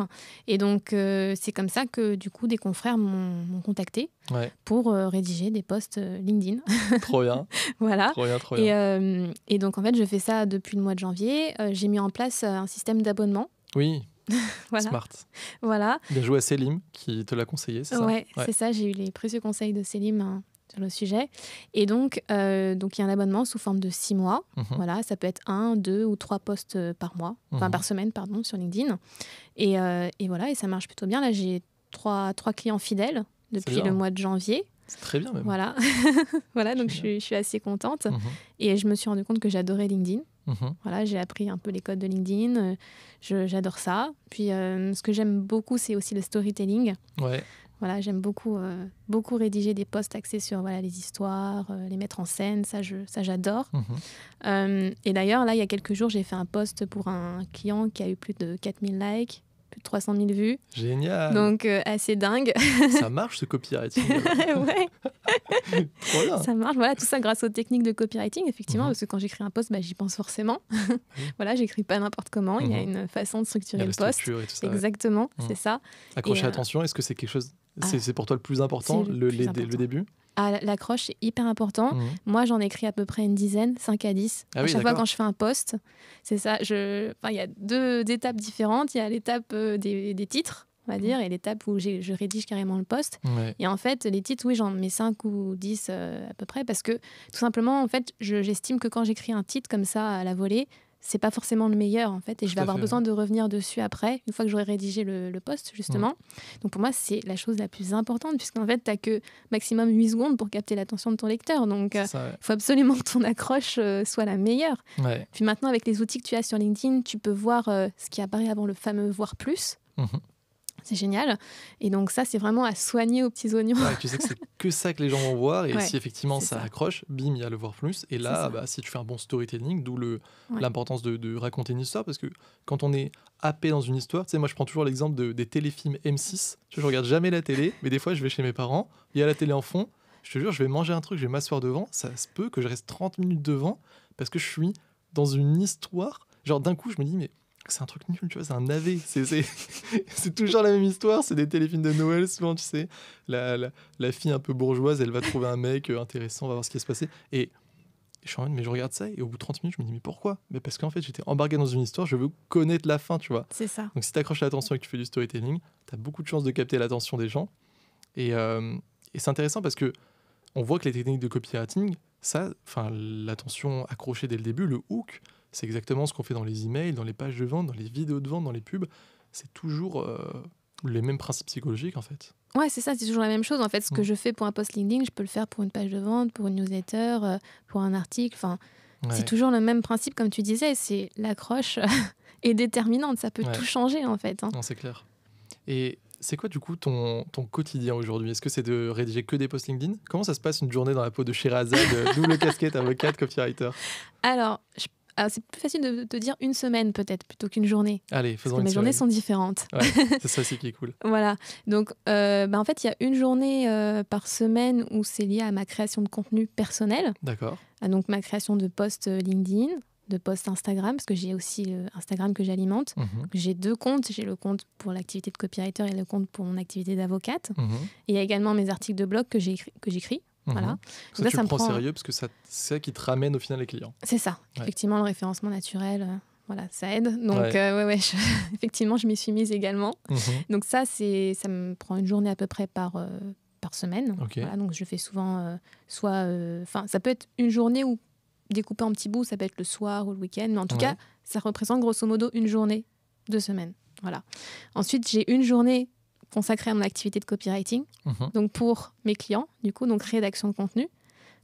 Et donc, c'est comme ça que, du coup, des confrères m'ont contacté Ouais, pour rédiger des posts LinkedIn. trop bien, Voilà. trop bien, trop bien. Et donc, en fait, je fais ça depuis le mois de janvier. J'ai mis en place un système d'abonnement. Oui, Voilà. smart. Voilà. Bien joué à Selim qui te l'a conseillé, c'est ça? Ouais, c'est ça. J'ai eu les précieux conseils de Célim sur le sujet. Et donc, il y a un abonnement sous forme de 6 mois. Mhm. Voilà, ça peut être 1, 2 ou 3 posts par mois, enfin Mhm. par semaine, pardon, sur LinkedIn. Et voilà, et ça marche plutôt bien. Là, j'ai 3 clients fidèles depuis bien. le mois de janvier. C'est très bien même. Voilà, voilà, donc Génial. je suis assez contente. Mhm. Et je me suis rendu compte que j'adorais LinkedIn. Mhm. Voilà, j'ai appris un peu les codes de LinkedIn. J'adore ça. Puis, ce que j'aime beaucoup, c'est aussi le storytelling. Ouais, Voilà, j'aime beaucoup rédiger des posts axés sur les histoires, les mettre en scène. Ça, j'adore. Mhm. Et d'ailleurs, là, il y a quelques jours, j'ai fait un post pour un client qui a eu plus de 4000 likes. plus de 300 000 vues. Génial. Donc, assez dingue. Ça marche ce copywriting. Ouais. Trop bien. Ça marche, voilà, tout ça grâce aux techniques de copywriting, effectivement, Mhm. parce que quand j'écris un post, j'y pense forcément. Oui. Voilà, j'écris pas n'importe comment, il y a Mhm. une façon de Il y structurer a le la post. structure et tout ça. Ouais. Exactement, Mhm. c'est ça. Accrocher Et, l'attention, est-ce que c'est quelque chose... ah, C'est pour toi le plus important, c'est le plus le important. début? Ah, l'accroche, c'est hyper important. Mhm. Moi, j'en écris à peu près une dizaine, 5 à 10. Ah À oui, chaque fois d'accord. quand je fais un post, c'est ça. Il y a deux étapes différentes. Il y a l'étape des titres, on va dire, et l'étape où je rédige carrément le post. Ouais. Et en fait, les titres, oui, j'en mets 5 ou 10 à peu près, parce que tout simplement, en fait, j'estime que quand j'écris un titre comme ça à la volée, c'est pas forcément le meilleur, en fait, et je Tout vais à avoir fait. besoin de revenir dessus après, une fois que j'aurai rédigé le post, justement. Donc pour moi, c'est la chose la plus importante, puisqu'en fait, t'as que maximum 8 secondes pour capter l'attention de ton lecteur. Donc, C'est ça, il faut absolument que ton accroche soit la meilleure. ouais. Ouais. Puis maintenant, avec les outils que tu as sur LinkedIn, tu peux voir ce qui apparaît avant le fameux voir plus. Mhm. C'est génial. Et donc ça, c'est vraiment à soigner aux petits oignons. Ouais, tu sais que c'est que ça que les gens vont voir, et Ouais, si effectivement c'est ça ça. accroche, bim, il y a le voir plus. Et C'est là, ça. si tu fais un bon storytelling, d'où Ouais. l'importance de raconter une histoire, parce que quand on est happé dans une histoire, tu sais, moi je prends toujours l'exemple des téléfilms M6. Je regarde jamais la télé, mais des fois je vais chez mes parents, il y a la télé en fond, je te jure, je vais manger un truc, je vais m'asseoir devant, ça se peut que je reste 30 minutes devant, parce que je suis dans une histoire. Genre d'un coup, je me dis, mais c'est un truc nul, tu vois, c'est un navet. C'est toujours la même histoire, c'est des téléfilms de Noël, souvent, tu sais. La fille un peu bourgeoise, elle va trouver un mec intéressant, on va voir ce qui va se passer. Et je suis en mode, mais je regarde ça, et au bout de 30 minutes, je me dis, mais pourquoi? Mais parce qu'en fait, j'étais embarqué dans une histoire, je veux connaître la fin, tu vois. C'est ça. Donc si tu accroches l'attention et que tu fais du storytelling, tu as beaucoup de chances de capter l'attention des gens. Et c'est intéressant parce que on voit que les techniques de copywriting, l'attention accrochée dès le début, le hook, c'est exactement ce qu'on fait dans les emails, dans les pages de vente, dans les vidéos de vente, dans les pubs. C'est toujours les mêmes principes psychologiques, en fait. Ouais, c'est ça, c'est toujours la même chose. En fait, ce que je fais pour un post LinkedIn, je peux le faire pour une page de vente, pour une newsletter, pour un article. Enfin, Ouais. c'est toujours le même principe, comme tu disais. C'est l'accroche est déterminante. Ça peut Ouais. tout changer, en fait. Non, c'est clair. Et c'est quoi, du coup, ton quotidien aujourd'hui? Est-ce que c'est de rédiger que des posts LinkedIn? Comment ça se passe une journée dans la peau de Sherazade, double casquette, avocate, copywriter? Alors, c'est plus facile de te dire une semaine, peut-être, plutôt qu'une journée. Allez, Parce faisons que une mes journées semaine. sont différentes. Ouais, c'est ça aussi qui est cool. Voilà. Donc, en fait, il y a une journée par semaine où c'est lié à ma création de contenu personnel. D'accord. Donc, ma création de posts LinkedIn, de posts Instagram, parce que j'ai aussi Instagram que j'alimente. Mhm. J'ai 2 comptes. J'ai le compte pour l'activité de copywriter et le compte pour mon activité d'avocate. Mhm. Et il y a également mes articles de blog que j'écris. Mhm. Voilà. Ça, Donc tu ça le me prends au prend- sérieux parce que c'est ça qui te ramène au final les clients. C'est ça. Ouais. Effectivement, le référencement naturel, voilà, ça aide. Donc, Ouais. effectivement, je m'y suis mise également. Mhm. Donc ça me prend une journée à peu près par semaine. Ok. Voilà, donc je fais souvent ça peut être une journée ou découpée en petits bouts, ça peut être le soir ou le week-end, mais en tout Ouais. cas, ça représente grosso modo une journée de semaine. Voilà. Ensuite, j'ai une journée consacrée à mon activité de copywriting, Mhm. donc pour mes clients, du coup, donc rédaction de contenu,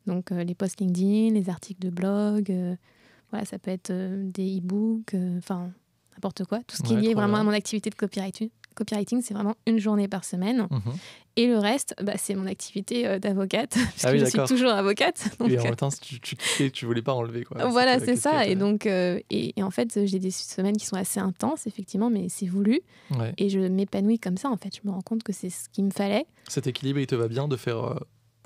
donc les posts LinkedIn, les articles de blog, voilà, ça peut être des e-books, enfin n'importe quoi, tout ce qui est Ouais, lié trop vraiment bien. à mon activité de copywriting, c'est vraiment une journée par semaine. Mhm. Et le reste, c'est mon activité d'avocate, puisque Ah oui, je suis d'accord. toujours avocate. Donc, Et en même temps, tu kiffais, tu voulais pas enlever, quoi. voilà, C'était la c'est ça. casquette, Et donc, et en fait, j'ai des semaines qui sont assez intenses, effectivement, mais c'est voulu. ouais. Et je m'épanouis comme ça, en fait. Je me rends compte que c'est ce qu'il me fallait. Cet équilibre, il te va bien de faire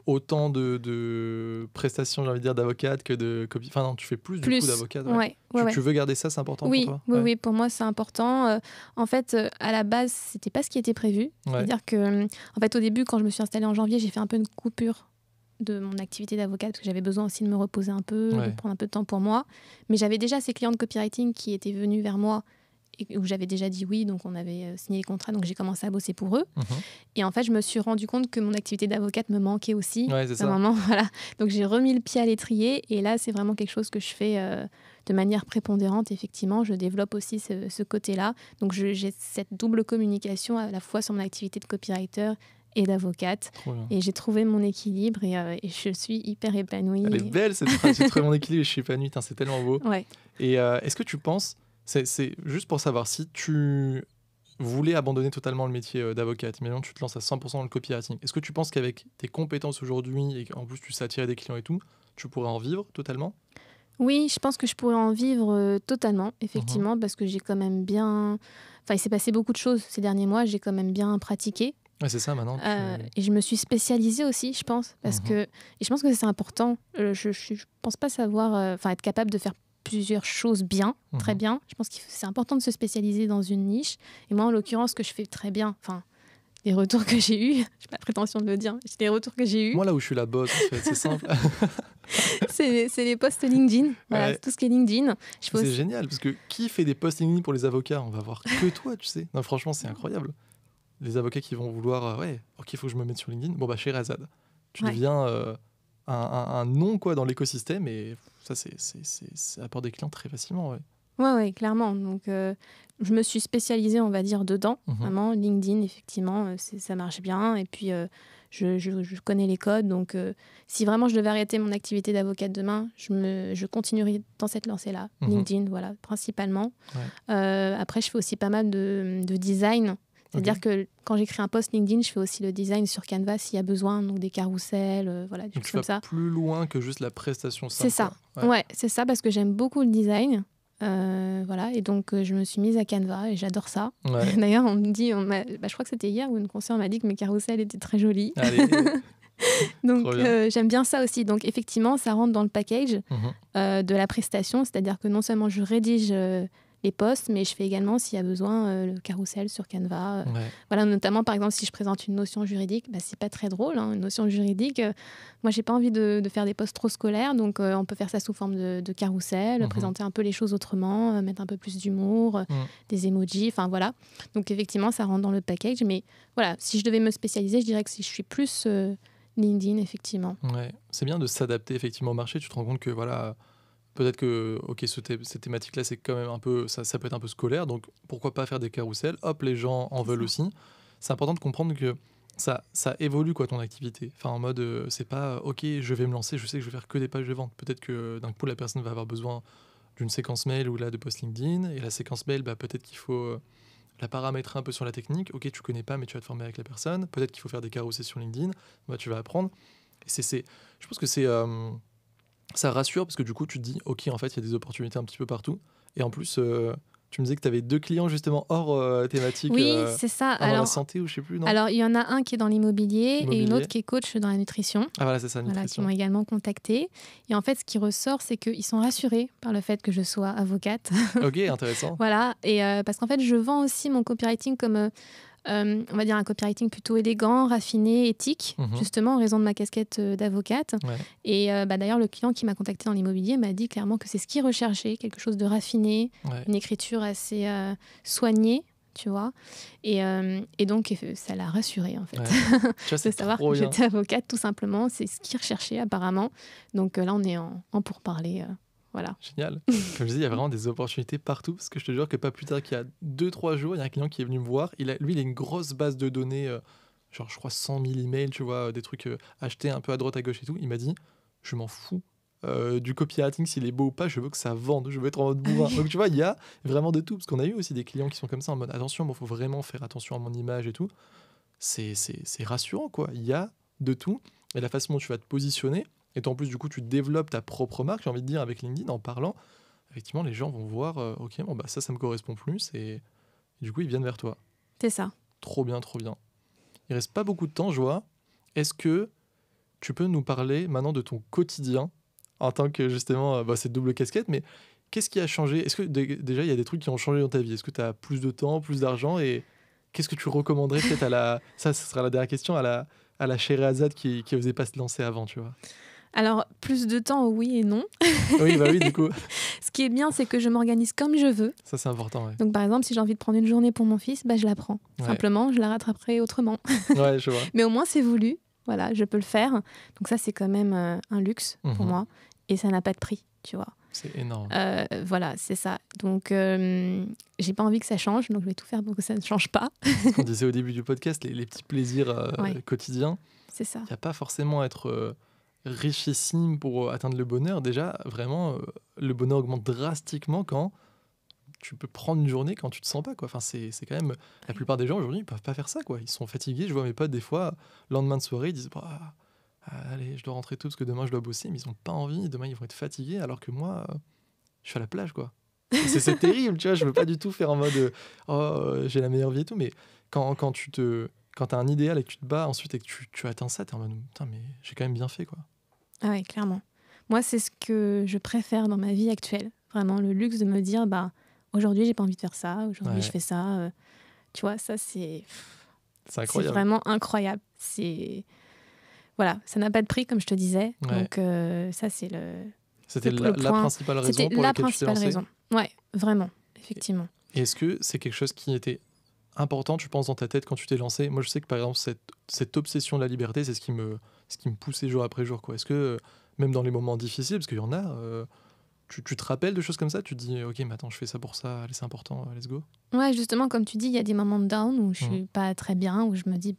autant de prestations, j'ai envie de dire, d'avocate que de copie. Enfin, non, tu fais plus du coup d'avocate. Ouais. Ouais. Tu veux garder ça, c'est important Oui, pour toi? oui, Ouais. oui, pour moi c'est important. En fait, à la base, c'était pas ce qui était prévu. Ouais. C'est-à-dire que, en fait, au début, quand je me suis installée en janvier, j'ai fait un peu une coupure de mon activité d'avocate parce que j'avais besoin aussi de me reposer un peu, Ouais. de prendre un peu de temps pour moi. Mais j'avais déjà ces clients de copywriting qui étaient venus vers moi et où j'avais déjà dit oui, donc on avait signé les contrats, donc j'ai commencé à bosser pour eux. Mhm. Et en fait, je me suis rendu compte que mon activité d'avocate me manquait aussi. Ouais, c'est À un ça. moment, voilà. Donc j'ai remis le pied à l'étrier et là, c'est vraiment quelque chose que je fais de manière prépondérante. Effectivement, je développe aussi ce côté-là. Donc j'ai cette double communication à la fois sur mon activité de copywriter et d'avocate. Trop bien. Et j'ai trouvé mon équilibre et je suis hyper épanouie. Elle est belle cette phrase. J'ai trouvé mon équilibre et je suis épanoui. Putain, c'est tellement beau. Ouais. Et est-ce que tu penses, c'est juste pour savoir, si tu voulais abandonner totalement le métier d'avocate, mais maintenant tu te lances à 100% dans le copywriting, est-ce que tu penses qu'avec tes compétences aujourd'hui et qu'en plus tu sais attirer des clients et tout, tu pourrais en vivre totalement? Oui, je pense que je pourrais en vivre totalement, effectivement, parce que j'ai quand même bien... Enfin, il s'est passé beaucoup de choses ces derniers mois, j'ai quand même bien pratiqué. Ouais, c'est ça, maintenant. Et je me suis spécialisée aussi, je pense, parce que... Et je pense que c'est important. Je pense pas savoir... Enfin, être capable de faire plusieurs choses bien, très bien. Je pense que c'est important de se spécialiser dans une niche. Et moi, en l'occurrence, ce que je fais très bien... Enfin, les retours que j'ai eus, j'ai pas la prétention de le dire, mais les retours que j'ai eus... Moi, là où je suis la boss, en fait, c'est simple. c'est les posts LinkedIn. Voilà, Ouais. tout ce qui est LinkedIn. C'est génial, parce que qui fait des posts LinkedIn pour les avocats? On va voir que toi, tu sais. Non, franchement, c'est incroyable. Les avocats qui vont vouloir, ouais, ok, il faut que je me mette sur LinkedIn. Bon, bah, Sherazade, tu deviens un nom quoi, dans l'écosystème, et ça, ça apporte des clients très facilement. Ouais. Ouais, clairement. Donc, je me suis spécialisée, on va dire, dedans. Vraiment, LinkedIn, effectivement, ça marche bien. Et puis, je connais les codes. Donc, si vraiment je devais arrêter mon activité d'avocate demain, je continuerai dans cette lancée-là. LinkedIn, voilà, principalement. Ouais. Après, je fais aussi pas mal de design. C'est-à-dire que quand j'écris un post LinkedIn, je fais aussi le design sur Canva s'il y a besoin, donc des carousels, voilà, des donc choses comme ça. plus loin que juste la prestation simple. C'est ça. Ouais, c'est ça, parce que j'aime beaucoup le design. Voilà, et donc je me suis mise à Canva et j'adore ça. Ouais. D'ailleurs, on me dit, je crois que c'était hier où une conseillère m'a dit que mes carousels étaient très jolis. Allez. Donc j'aime bien ça aussi. Donc effectivement, ça rentre dans le package de la prestation, c'est-à-dire que non seulement je rédige les posts, mais je fais également, s'il y a besoin, le carrousel sur Canva. Voilà, notamment, par exemple, si je présente une notion juridique, c'est pas très drôle, hein, une notion juridique. Moi, j'ai pas envie de faire des posts trop scolaires, donc on peut faire ça sous forme de carrousel, présenter un peu les choses autrement, mettre un peu plus d'humour, des emojis, enfin voilà. Donc effectivement, ça rentre dans le package. Mais voilà, si je devais me spécialiser, je dirais que si je suis plus LinkedIn, effectivement. Ouais, c'est bien de s'adapter effectivement au marché. Tu te rends compte que voilà... Peut-être que cette thématique-là, c'est quand même un peu, ça peut être un peu scolaire, donc pourquoi pas faire des carousels? Hop, les gens en veulent aussi. C'est important de comprendre que ça évolue quoi ton activité. Enfin, en mode, c'est pas ok, je vais me lancer, je sais que je vais faire que des pages de vente. Peut-être que d'un coup, la personne va avoir besoin d'une séquence mail ou là de post LinkedIn, et la séquence mail, peut-être qu'il faut la paramétrer un peu sur la technique. Ok, tu connais pas, mais tu vas te former avec la personne. Peut-être qu'il faut faire des carousels sur LinkedIn. Tu vas apprendre. Et je pense que c'est ça rassure parce que du coup, tu te dis, ok, en fait, il y a des opportunités un petit peu partout. Et en plus, tu me disais que tu avais 2 clients justement hors thématique. Oui, c'est ça. Dans la santé ou je sais plus, non? Alors, il y en a un qui est dans l'immobilier et une autre qui est coach dans la nutrition. Ah voilà, c'est ça, nutrition. Voilà, qui m'ont également contacté. Et en fait, ce qui ressort, c'est qu'ils sont rassurés par le fait que je sois avocate. Ok, intéressant. Voilà, et parce qu'en fait, je vends aussi mon copywriting comme... on va dire un copywriting plutôt élégant, raffiné, éthique, justement en raison de ma casquette d'avocate. Et d'ailleurs, le client qui m'a contacté dans l'immobilier m'a dit clairement que c'est ce qu'il recherchait, quelque chose de raffiné, une écriture assez soignée, tu vois. Et donc, ça l'a rassuré, en fait. Tu vois, de savoir que j'étais avocate, tout simplement. C'est ce qu'il recherchait, apparemment. Donc là, on est en pourparlers. Voilà. Génial. Comme je dis, il y a vraiment des opportunités partout, parce que je te jure que pas plus tard qu'il y a 2-3 jours, il y a un client qui est venu me voir. Lui, il a une grosse base de données, genre je crois 100 000 emails, tu vois, des trucs achetés un peu à droite à gauche et tout. Il m'a dit, je m'en fous du copywriting, s'il est beau ou pas, je veux que ça vende, je veux être en mode bourrin. Donc tu vois, il y a vraiment de tout, parce qu'on a eu aussi des clients qui sont comme ça, en mode attention, il faut vraiment faire attention à mon image et tout. C'est rassurant, quoi. Il y a de tout, et la façon dont tu vas te positionner. Et en plus, du coup, tu développes ta propre marque, j'ai envie de dire, avec LinkedIn, en parlant. Effectivement, les gens vont voir, ok, bon, ça me correspond plus. Et du coup, ils viennent vers toi. C'est ça. Trop bien, trop bien. Il reste pas beaucoup de temps, Joa. Est-ce que tu peux nous parler maintenant de ton quotidien en tant que, justement, cette double casquette, mais qu'est-ce qui a changé? Est-ce que déjà, il y a des trucs qui ont changé dans ta vie? Est-ce que tu as plus de temps, plus d'argent? Et qu'est-ce que tu recommanderais peut-être ça sera la dernière question, à la Sherazade qui osait pas se lancer avant, tu vois? Alors, plus de temps, oui et non. Oui, du coup. Ce qui est bien, c'est que je m'organise comme je veux. Ça, c'est important, ouais. Donc, par exemple, si j'ai envie de prendre une journée pour mon fils, je la prends. Simplement, je la rattraperai autrement. Ouais, je vois. Mais au moins, c'est voulu. Voilà, je peux le faire. Donc ça, c'est quand même un luxe pour moi. Et ça n'a pas de prix, tu vois. C'est énorme. Voilà, c'est ça. Donc, j'ai pas envie que ça change. Donc, je vais tout faire pour que ça ne change pas. Ce qu'on disait au début du podcast, les petits plaisirs quotidiens. C'est ça. Il n'y a pas forcément à être richissime pour atteindre le bonheur. Déjà, vraiment, le bonheur augmente drastiquement quand tu peux prendre une journée quand tu te sens pas, quoi. Enfin, c'est quand même... La plupart des gens, aujourd'hui, ils peuvent pas faire ça, quoi. Ils sont fatigués. Je vois mes potes, des fois, lendemain de soirée, ils disent allez, je dois rentrer tôt parce que demain je dois bosser, mais ils ont pas envie, demain ils vont être fatigués, alors que moi, je suis à la plage, quoi. C'est terrible, tu vois, je veux pas du tout faire en mode j'ai la meilleure vie et tout, mais quand t'as un idéal et que tu te bats ensuite et que tu atteins ça, t'es en mode putain, mais j'ai quand même bien fait, quoi. Ah ouais, clairement. Moi, c'est ce que je préfère dans ma vie actuelle. Vraiment, le luxe de me dire, aujourd'hui, j'ai pas envie de faire ça, aujourd'hui, je fais ça. Tu vois, ça, c'est incroyable. vraiment incroyable. Voilà, ça n'a pas de prix, comme je te disais. Ouais. Donc, ça, c'est C'était la principale raison C'était pour la laquelle tu t'es principale lancé. raison. Ouais, vraiment, effectivement. Et est-ce que c'est quelque chose qui était important, tu penses, dans ta tête quand tu t'es lancé? Moi, je sais que, par exemple, cette obsession de la liberté, c'est ce qui me poussait jour après jour, quoi. Est-ce que, même dans les moments difficiles, parce qu'il y en a, tu te rappelles de choses comme ça? Tu te dis, ok, mais attends, je fais ça pour ça, allez, c'est important, let's go. Ouais, justement, comme tu dis, il y a des moments de down où je suis pas très bien, où je me dis,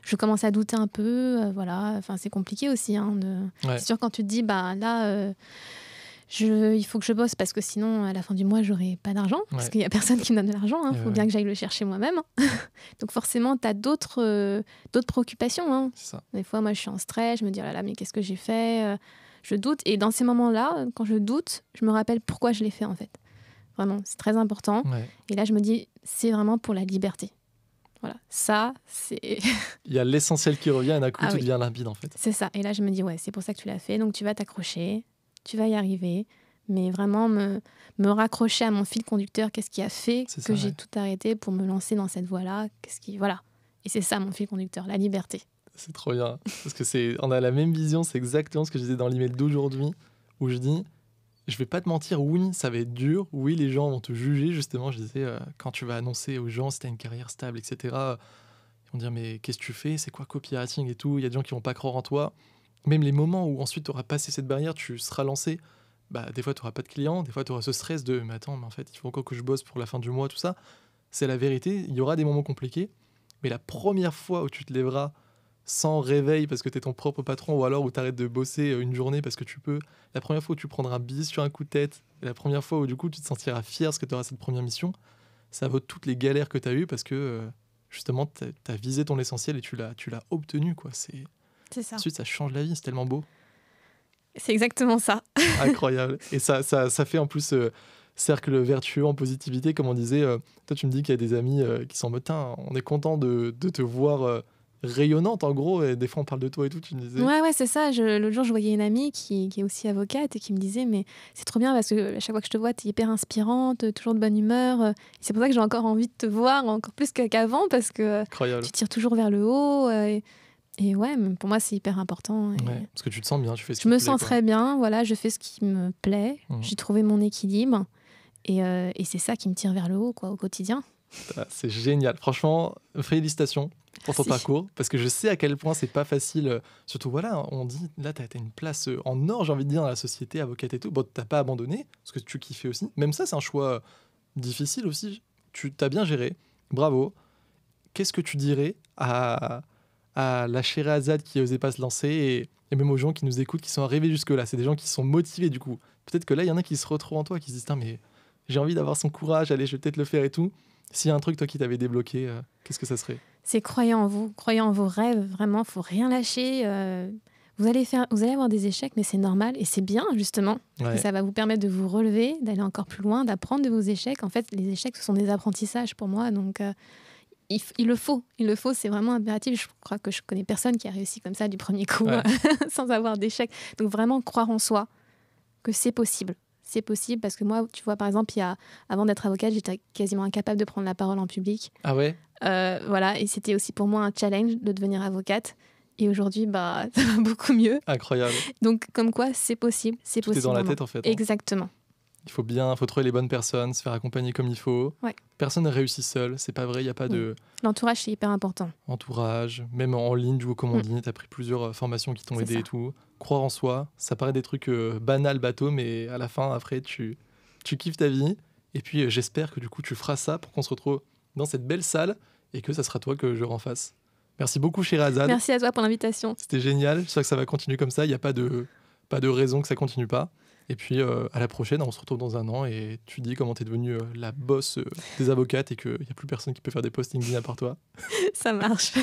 je commence à douter un peu, voilà. Enfin, c'est compliqué aussi. C'est sûr, quand tu te dis, là, il faut que je bosse parce que sinon, à la fin du mois, j'aurai pas d'argent, parce qu'il y a personne qui me donne de l'argent. Il faut bien que j'aille le chercher moi-même. Donc forcément, tu as d'autres préoccupations. C'est ça. Des fois, moi, je suis en stress, je me dis, oh là là, mais qu'est-ce que j'ai fait? Je doute. Et dans ces moments-là, quand je doute, je me rappelle pourquoi je l'ai fait, en fait. Vraiment, c'est très important. Et là, je me dis, c'est vraiment pour la liberté. Voilà, ça, c'est... Il y a l'essentiel qui revient et d'un coup, tout devient limpide, en fait. C'est ça. Et là, je me dis, ouais, c'est pour ça que tu l'as fait. Donc, tu vas t'accrocher, tu vas y arriver. Mais vraiment, me raccrocher à mon fil conducteur, qu'est-ce qui a fait que j'ai tout arrêté pour me lancer dans cette voie-là? Voilà. Et c'est ça, mon fil conducteur, la liberté. C'est trop bien. Parce que on a la même vision, c'est exactement ce que je disais dans l'email d'aujourd'hui, où je dis... Je vais pas te mentir, oui, ça va être dur. Oui, les gens vont te juger, justement. Je disais, quand tu vas annoncer aux gens si tu as une carrière stable, etc., ils vont dire, mais qu'est-ce que tu fais? C'est quoi copywriting et tout? Il y a des gens qui vont pas croire en toi. Même les moments où ensuite tu auras passé cette barrière, tu seras lancé. Des fois, tu n'auras pas de clients. Des fois, tu auras ce stress de, mais attends, mais en fait, il faut encore que je bosse pour la fin du mois, tout ça. C'est la vérité. Il y aura des moments compliqués. Mais la première fois où tu te lèveras sans réveil parce que tu es ton propre patron, ou alors où tu arrêtes de bosser une journée parce que tu peux, la première fois où tu prendras un bis sur un coup de tête, et la première fois où du coup tu te sentiras fier parce que tu auras cette première mission, ça vaut toutes les galères que tu as eues parce que justement tu as visé ton essentiel et tu l'as obtenu, quoi. C'est ça. Ensuite, ça change la vie, c'est tellement beau. C'est exactement ça. Incroyable. Et ça fait en plus cercle vertueux en positivité, comme on disait. Toi, tu me dis qu'il y a des amis qui sont en mode, on est content de te voir rayonnante, en gros, et des fois on parle de toi et tout, tu me disais. Ouais, c'est ça. L'autre jour, je voyais une amie qui est aussi avocate et qui me disait, mais c'est trop bien parce que à chaque fois que je te vois, t'es hyper inspirante, toujours de bonne humeur. C'est pour ça que j'ai encore envie de te voir, encore plus qu'avant, parce que tu tires toujours vers le haut. Et ouais, mais pour moi, c'est hyper important. Parce que tu te sens bien, tu fais ce qui te plaît. Je me sens quoi. très bien, voilà, je fais ce qui me plaît, j'ai trouvé mon équilibre. Et c'est ça qui me tire vers le haut, quoi, au quotidien. C'est génial. Franchement, félicitations pour ton parcours, parce que je sais à quel point c'est pas facile. Surtout, voilà, on dit, là, t'as une place en or, j'ai envie de dire, dans la société, avocate et tout. Bon, t'as pas abandonné, parce que tu kiffais aussi. Même ça, c'est un choix difficile aussi. Tu t'as bien géré. Bravo. Qu'est-ce que tu dirais à la Sherazade qui osait pas se lancer et même aux gens qui nous écoutent, qui sont arrivés jusque-là? C'est des gens qui sont motivés, du coup. Peut-être que là, il y en a qui se retrouvent en toi, qui se disent, mais j'ai envie d'avoir son courage, allez, je vais peut-être le faire et tout. S'il y a un truc, toi, qui t'avait débloqué, qu'est-ce que ça serait? C'est croyez en vous, croyez en vos rêves, vraiment, faut rien lâcher. Vous allez avoir des échecs, mais c'est normal et c'est bien, justement. Et ça va vous permettre de vous relever, d'aller encore plus loin, d'apprendre de vos échecs. En fait, les échecs, ce sont des apprentissages pour moi, donc il le faut, c'est vraiment impératif. Je crois que je connais personne qui a réussi comme ça du premier coup, sans avoir d'échecs. Donc vraiment, croire en soi, que c'est possible. C'est possible parce que moi, tu vois, par exemple, avant d'être avocate, j'étais quasiment incapable de prendre la parole en public. Ah ouais? Voilà, et c'était aussi pour moi un challenge de devenir avocate. Et aujourd'hui, ça va beaucoup mieux. Incroyable. Donc, comme quoi, c'est possible. C'est Tout possible. est dans la tête, en fait. Exactement. Il faut trouver les bonnes personnes, se faire accompagner comme il faut. Ouais. Personne ne réussit seul, c'est pas vrai, il n'y a pas de... L'entourage, c'est hyper important. Entourage, même en ligne, du coup, comme on dit, tu as pris plusieurs formations qui t'ont aidé et tout. Croire en soi, ça paraît des trucs banals, bateaux, mais à la fin, après, tu kiffes ta vie. Et puis, j'espère que du coup, tu feras ça pour qu'on se retrouve dans cette belle salle et que ça sera toi que je rends face. Merci beaucoup, Sherazade. Merci à toi pour l'invitation. C'était génial, j'espère que ça va continuer comme ça, il n'y a pas de raison que ça continue pas. Et puis, à la prochaine, on se retrouve dans un an et tu dis comment tu es devenue la boss des avocates et qu'il n'y a plus personne qui peut faire des postings dignes à part toi. Ça marche.